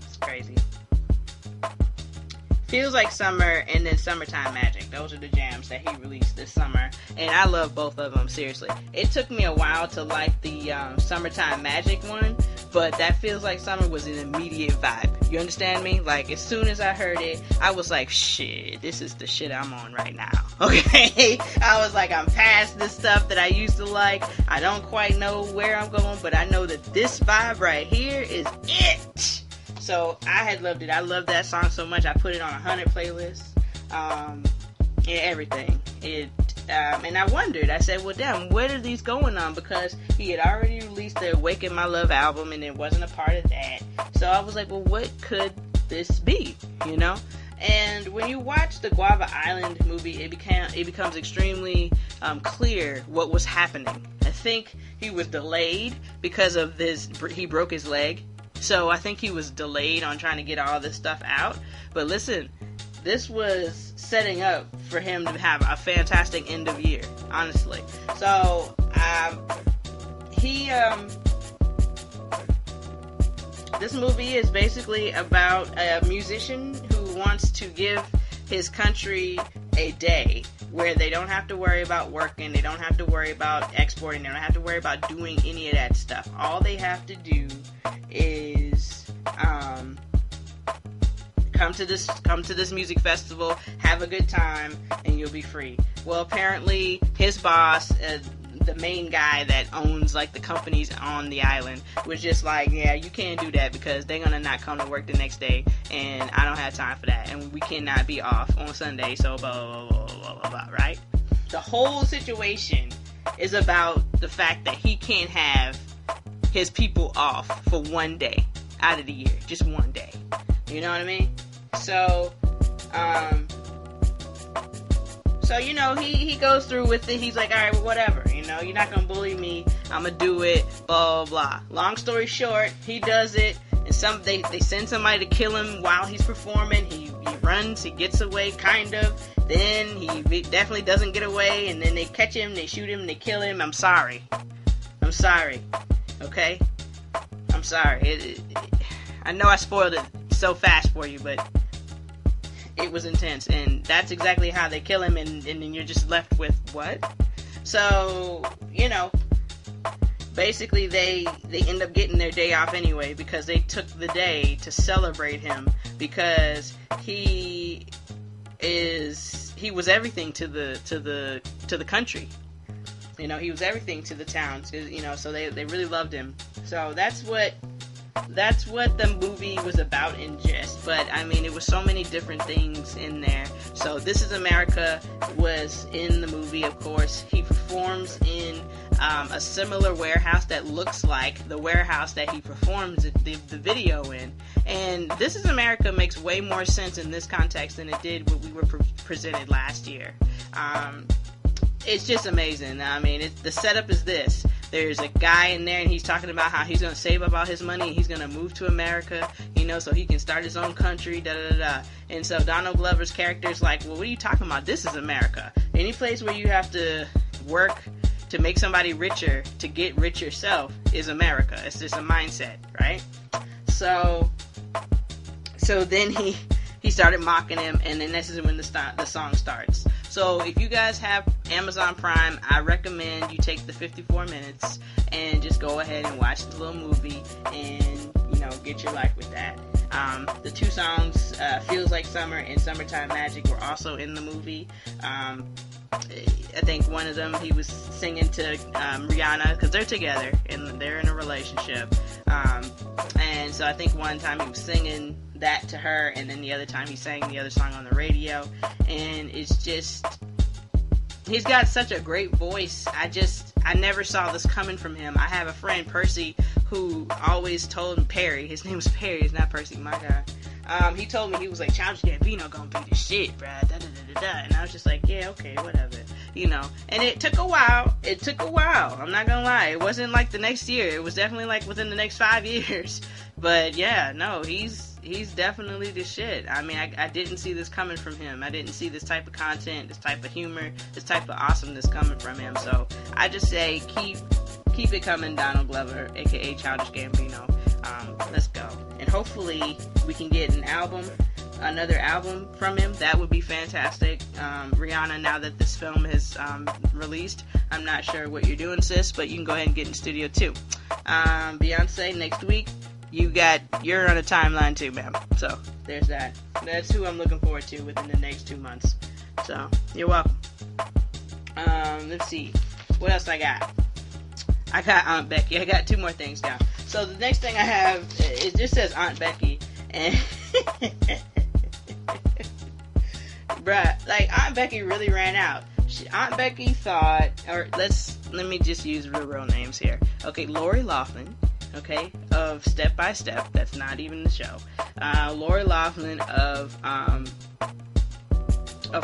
It's crazy. Feels Like Summer and then Summertime Magic. Those are the jams that he released this summer. And I love both of them, seriously. It took me a while to like the Summertime Magic one, but that Feels Like Summer was an immediate vibe. You understand me? Like, as soon as I heard it, I was like, shit, this is the shit I'm on right now. Okay? I was like, I'm past this stuff that I used to like. I don't quite know where I'm going, but I know that this vibe right here is it. So, I had loved it. I loved that song so much, I put it on 100 playlists. And everything. And I wondered, I said, well, damn, where are these going on? Because he had already released the Awaken My Love album, and it wasn't a part of that. So I was like, well, what could this be? You know? And when you watch the Guava Island movie, it becomes extremely clear what was happening. I think he was delayed because of this, he broke his leg. So I think he was delayed on trying to get all this stuff out. But listen, this was setting up for him to have a fantastic end of year, honestly. So, this movie is basically about a musician who wants to give his country a day where they don't have to worry about working, they don't have to worry about exporting, they don't have to worry about doing any of that stuff. All they have to do is, come to this music festival, have a good time, and you'll be free. Well, apparently his boss, the main guy that owns like the companies on the island, was just like, yeah, you can't do that because they're gonna not come to work the next day, and I don't have time for that, and we cannot be off on Sunday, so blah blah blah blah blah blah, right? The whole situation is about the fact that he can't have his people off for one day out of the year, just one day. You know what I mean? So, you know, he goes through with it. He's like, alright, well, whatever. You know, you're not gonna bully me. I'm gonna do it. Blah, blah, blah. Long story short, he does it. And they send somebody to kill him while he's performing. He runs. He gets away, kind of. Then he definitely doesn't get away. And then they catch him. They shoot him. They kill him. I'm sorry. Okay? I'm sorry. I know I spoiled it so fast for you, but it was intense, and that's exactly how they kill him, and then you're just left with what? So, you know, basically they end up getting their day off anyway because they took the day to celebrate him because he was everything to the country. You know, he was everything to the town. You know, so they really loved him. So that's what the movie was about in gist. But I mean, it was so many different things in there. So This Is America was in the movie, of course. He performs in a similar warehouse that looks like the warehouse that he performs the video in. And This Is America makes way more sense in this context than it did when we were presented last year. It's just amazing. I mean, the setup is this. There's a guy in there, and he's talking about how he's going to save up all his money, and he's going to move to America, you know, so he can start his own country, da-da-da-da. And so Donald Glover's character is like, well, what are you talking about? This is America. Any place where you have to work to make somebody richer, to get rich yourself, is America. It's just a mindset, right? So then he started mocking him, and then this is when the song starts. So if you guys have Amazon Prime, I recommend you take the 54 minutes and just go ahead and watch the little movie and, you know, get your life with that. The two songs, Feels Like Summer and Summertime Magic, were also in the movie. I think one of them, he was singing to Rihanna, because they're together and they're in a relationship. And so I think one time he was singing that to her, and then the other time he sang the other song on the radio. And it's just, he's got such a great voice. I never saw this coming from him. I have a friend, Percy, who always told me, Perry, his name was Perry, it's not Percy, my God. He told me, he was like, Childish Gambino gonna be the shit, bruh, da-da-da-da-da. And I was just like, yeah, okay, whatever, you know. And it took a while, I'm not gonna lie. It wasn't like the next year, it was definitely like within the next 5 years. But yeah, no, he's definitely the shit. I mean, I didn't see this coming from him. I didn't see this type of content, this type of humor, this type of awesomeness coming from him. So I just say, keep it coming, Donald Glover, aka Childish Gambino. Let's go. And hopefully we can get another album from him. That would be fantastic. Rihanna, now that this film has released, I'm not sure what you're doing, sis, but you can go ahead and get in the studio too. Beyonce, next week, you're on a timeline too, ma'am. So there's that. That's who I'm looking forward to within the next 2 months. So you're welcome. Let's see. What else I got? I got Aunt Becky. I got 2 more things down. So the next thing I have, it just says Aunt Becky, and bruh, like, Aunt Becky really ran out. Aunt Becky thought, or let me just use real names here. Okay, Lori Loughlin, okay, of Step by Step. That's not even the show. Lori Loughlin of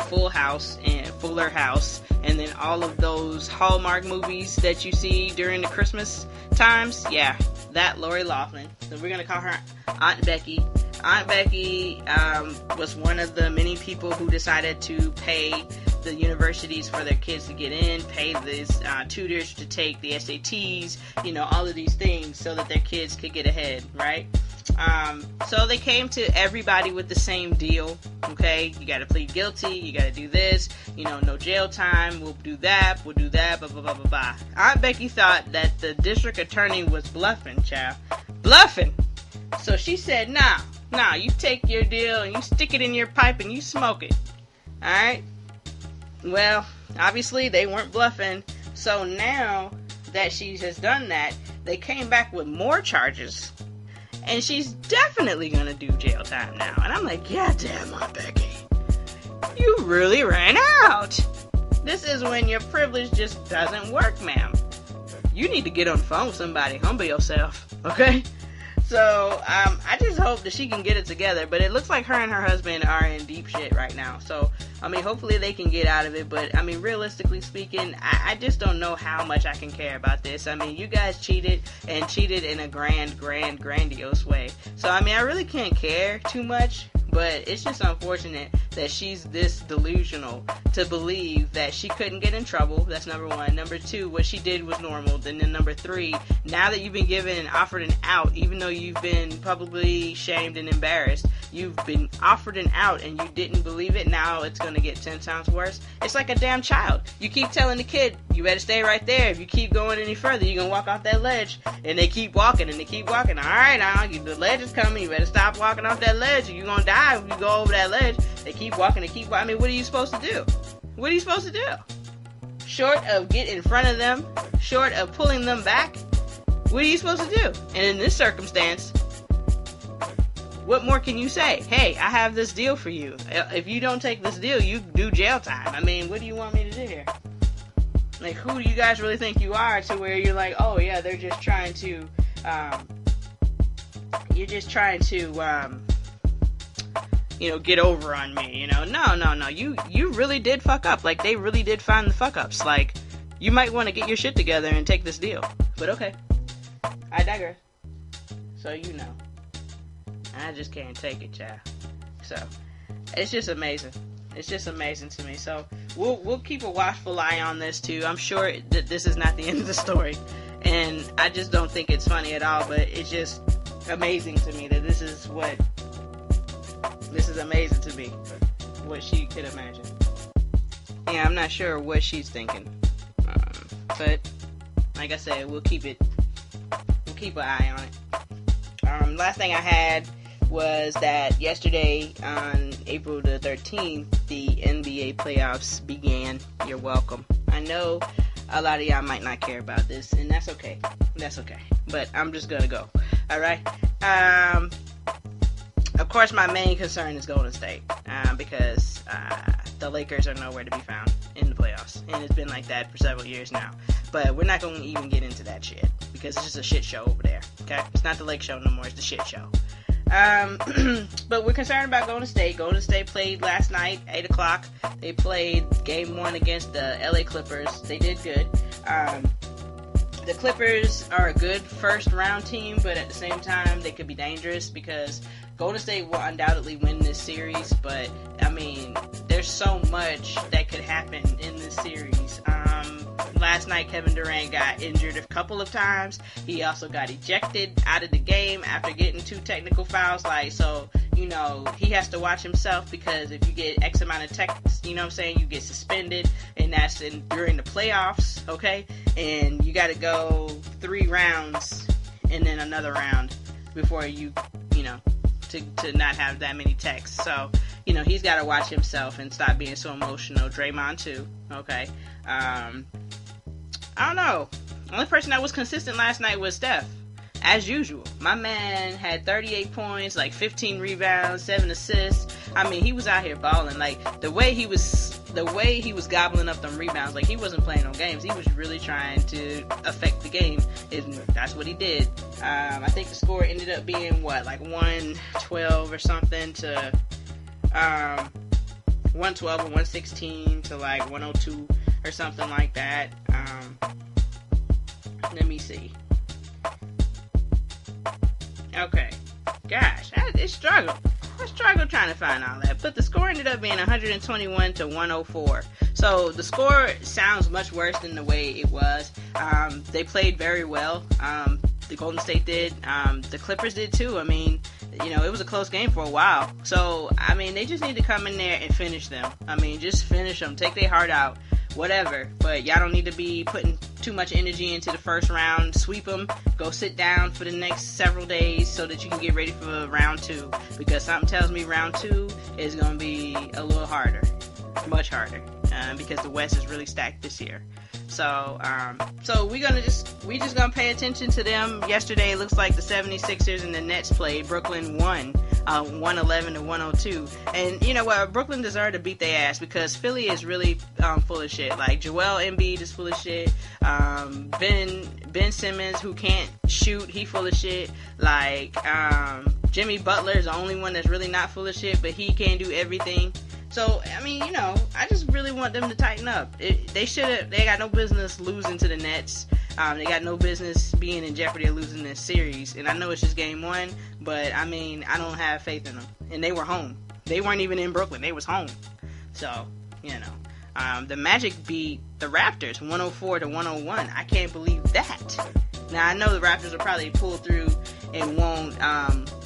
Full House and Fuller House, and then all of those Hallmark movies that you see during the Christmas times. Yeah, that Lori Loughlin. So we're gonna call her Aunt Becky. Aunt Becky was one of the many people who decided to pay the universities for their kids to get in, pay these tutors to take the SATs, you know, all of these things so that their kids could get ahead, right? So they came to everybody with the same deal, okay? You gotta plead guilty, you gotta do this, you know, no jail time, we'll do that, blah, blah, blah, blah, blah. Aunt Becky thought that the district attorney was bluffing, child. Bluffing! So she said, nah, you take your deal and you stick it in your pipe and you smoke it. Alright? Well, obviously they weren't bluffing, so now that she has done that, they came back with more charges. And she's definitely gonna do jail time now. And I'm like, yeah, damn, Aunt Becky, you really ran out. This is when your privilege just doesn't work, ma'am. You need to get on the phone with somebody, humble yourself, okay? So, I just hope that she can get it together. But it looks like her and her husband are in deep shit right now. So, I mean, hopefully they can get out of it. But, I mean, realistically speaking, I just don't know how much I can care about this. I mean, you guys cheated, and cheated in a grandiose way. So, I mean, I really can't care too much. But it's just unfortunate that she's this delusional to believe that she couldn't get in trouble. That's number one. Number two, what she did was normal. Then number three, now that you've been given and offered an out, even though you've been publicly shamed and embarrassed, you've been offered an out and you didn't believe it, now it's going to get 10 times worse. It's like a damn child. You keep telling the kid, you better stay right there. If you keep going any further, you're going to walk off that ledge. And they keep walking and they keep walking. All right, now, the ledge is coming. You better stop walking off that ledge or you're going to die if you go over that ledge. They keep walking, I mean, what are you supposed to do? What are you supposed to do? short of get in front of them, short of pulling them back, what are you supposed to do? And in this circumstance, what more can you say? Hey, I have this deal for you. If you don't take this deal, you do jail time. I mean, what do you want me to do here? Like, who do you guys really think you are to where you're like, oh yeah, they're just trying to, get over on me, No, you really did fuck up. Like, they really did find the fuck ups. Like, you might want to get your shit together and take this deal. But okay, I digress. So, I just can't take it, child. So, it's just amazing. It's just amazing to me. So, we'll keep a watchful eye on this, too. I'm sure that this is not the end of the story. And I just don't think it's funny at all, but it's just amazing to me that this is amazing to me, what she could imagine. Yeah, I'm not sure what she's thinking. But, like I said, we'll keep an eye on it. Last thing I had was that yesterday, on April the 13th, the NBA playoffs began. You're welcome. I know a lot of y'all might not care about this, and that's okay. That's okay. But I'm just gonna go. Alright? Of course, my main concern is Golden State, because the Lakers are nowhere to be found in the playoffs, and it's been like that for several years now. But we're not going to even get into that shit, because it's just a shit show over there, okay? It's not the Lake Show no more, it's the shit show. But we're concerned about Golden State. Golden State played last night, 8 o'clock. They played Game 1 against the LA Clippers. They did good. The Clippers are a good first-round team, but at the same time, they could be dangerous because Golden State will undoubtedly win this series, but, I mean, there's so much that could happen in this series. Last night, Kevin Durant got injured a couple of times. He also got ejected out of the game after getting 2 technical fouls. So, he has to watch himself, because if you get X amount of techs, you get suspended, and that's during the playoffs, okay? And you got to go 3 rounds and then another round before you to not have that many techs. So, he's got to watch himself and stop being so emotional. Draymond too, okay? I don't know. The only person that was consistent last night was Steph. As usual. My man had 38 points, like 15 rebounds, 7 assists. I mean, he was out here balling. Like, the way he was gobbling up them rebounds, like, he wasn't playing no games. He was really trying to affect the game. And that's what he did. I think the score ended up being, 112 or something to, 112 or 116 to, 102 or something like that. Let me see. Okay. Gosh, I struggled trying to find all that. But the score ended up being 121 to 104. So the score sounds much worse than the way it was. They played very well. The Golden State did. The Clippers did too. I mean, it was a close game for a while. So, I mean, they just need to come in there and finish them. I mean, just finish them. Take their heart out. Whatever. But y'all don't need to be putting too much energy into the first round. Sweep them. Go sit down for the next several days so that you can get ready for round 2. Because something tells me round 2 is going to be a little harder. Much harder. Because the West is really stacked this year. So we just gonna pay attention to them. Yesterday, it looks like the 76ers and the Nets played. Brooklyn won, 111 to 102. And you know what? Brooklyn deserved to beat their ass because Philly is really full of shit. Like, Joel Embiid is full of shit. Ben Simmons, who can't shoot, he full of shit. Like, Jimmy Butler is the only one that's really not full of shit, but he can do everything. So, I mean, I just really want them to tighten up. They got no business losing to the Nets. They got no business being in jeopardy of losing this series. And I know it's just game 1, but, I mean, I don't have faith in them. And they were home. They weren't even in Brooklyn. They was home. So, the Magic beat the Raptors 104 to 101. I can't believe that. Now, I know the Raptors will probably pull through and won't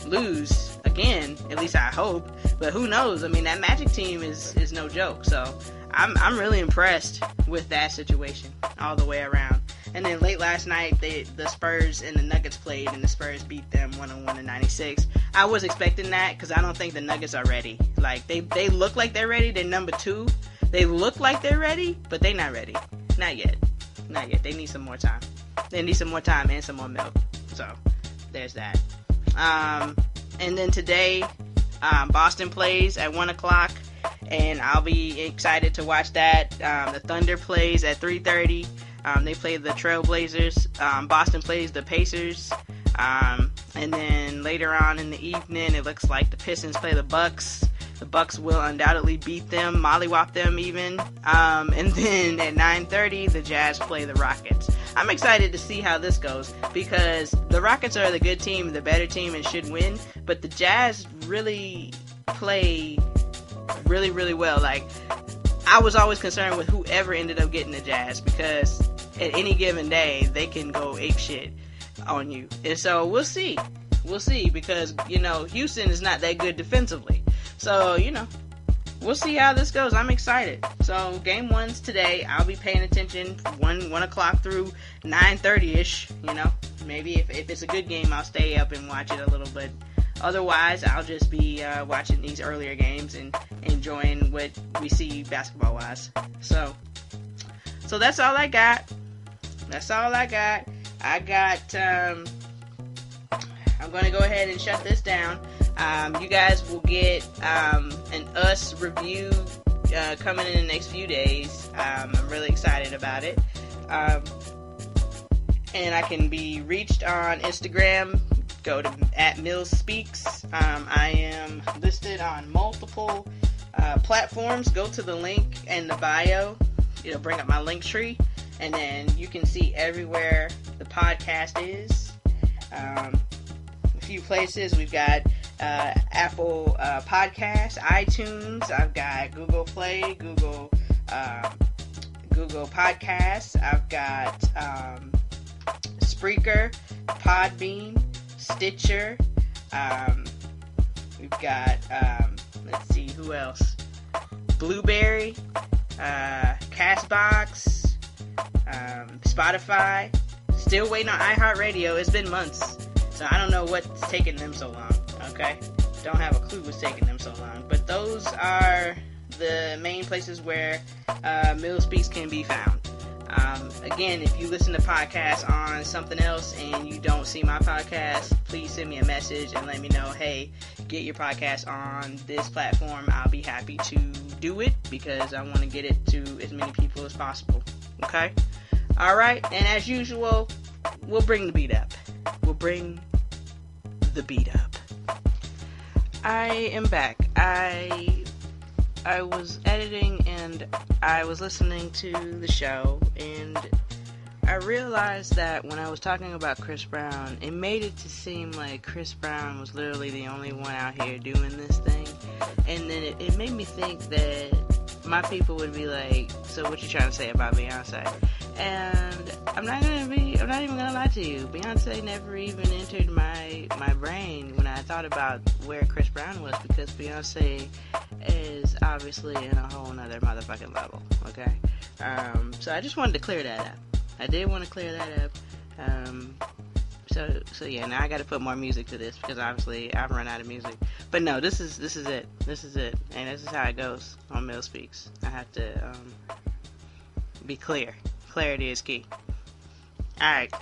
lose again. At least I hope. But who knows? I mean, that Magic team is no joke. So I'm really impressed with that situation all the way around. And then late last night, the Spurs and the Nuggets played, and the Spurs beat them 101 to 96. I was expecting that because I don't think the Nuggets are ready. Like, they look like they're ready. They're number 2. They look like they're ready, but they're not ready. Not yet. They need some more time. They need some more time and some more milk. So, there's that. And then today, Boston plays at 1 o'clock, and I'll be excited to watch that. The Thunder plays at 3:30. They play the Trailblazers. Boston plays the Pacers. And then later on in the evening, it looks like the Pistons play the Bucks. The Bucks will undoubtedly beat them, mollywop them even. And then at 9:30, the Jazz play the Rockets. I'm excited to see how this goes because the Rockets are the good team, the better team, and should win. But the Jazz really play really, really well. Like, I was always concerned with whoever ended up getting the Jazz because at any given day, they can go apeshit on you. And so we'll see. We'll see because, Houston is not that good defensively. So, we'll see how this goes. I'm excited. So, game 1's today. I'll be paying attention 1 o'clock through 9:30-ish. Maybe if it's a good game, I'll stay up and watch it a little bit. Otherwise, I'll just be watching these earlier games and enjoying what we see basketball-wise. So that's all I got. I'm going to go ahead and shut this down. You guys will get an Us review coming in the next few days. I'm really excited about it. And I can be reached on Instagram. Go to @MillsSpeaks. I am listed on multiple platforms. Go to the link in the bio. It'll bring up my link tree. And then you can see everywhere the podcast is. A few places. We've got Apple Podcasts, iTunes. I've got Google Play, Google Podcasts. I've got Spreaker, Podbean, Stitcher. We've got let's see who else. Blueberry, Castbox, Spotify. Still waiting on iHeartRadio. It's been months. So I don't know what's taking them so long, okay? Don't have a clue what's taking them so long. But those are the main places where Mill Speaks can be found. Again, if you listen to podcasts on something else and you don't see my podcast, please send me a message and let me know, hey, get your podcast on this platform. I'll be happy to do it because I want to get it to as many people as possible, okay? All right, and as usual, we'll bring the beat up. We'll bring the beat up. I am back. I was editing and I was listening to the show and I realized that when I was talking about Chris Brown, it made it to seem like Chris Brown was literally the only one out here doing this thing. And then it made me think that my people would be like, so what you trying to say about Beyonce? And I'm not even gonna lie to you. Beyonce never even entered my brain when I thought about where Chris Brown was because Beyonce is obviously in a whole nother motherfucking level, okay? So I just wanted to clear that up. I did want to clear that up. So yeah, now I gotta put more music to this because obviously I've run out of music. But no, this is it. This is it. And this is how it goes on Mill Speaks. I have to be clear. Clarity is key. Alright.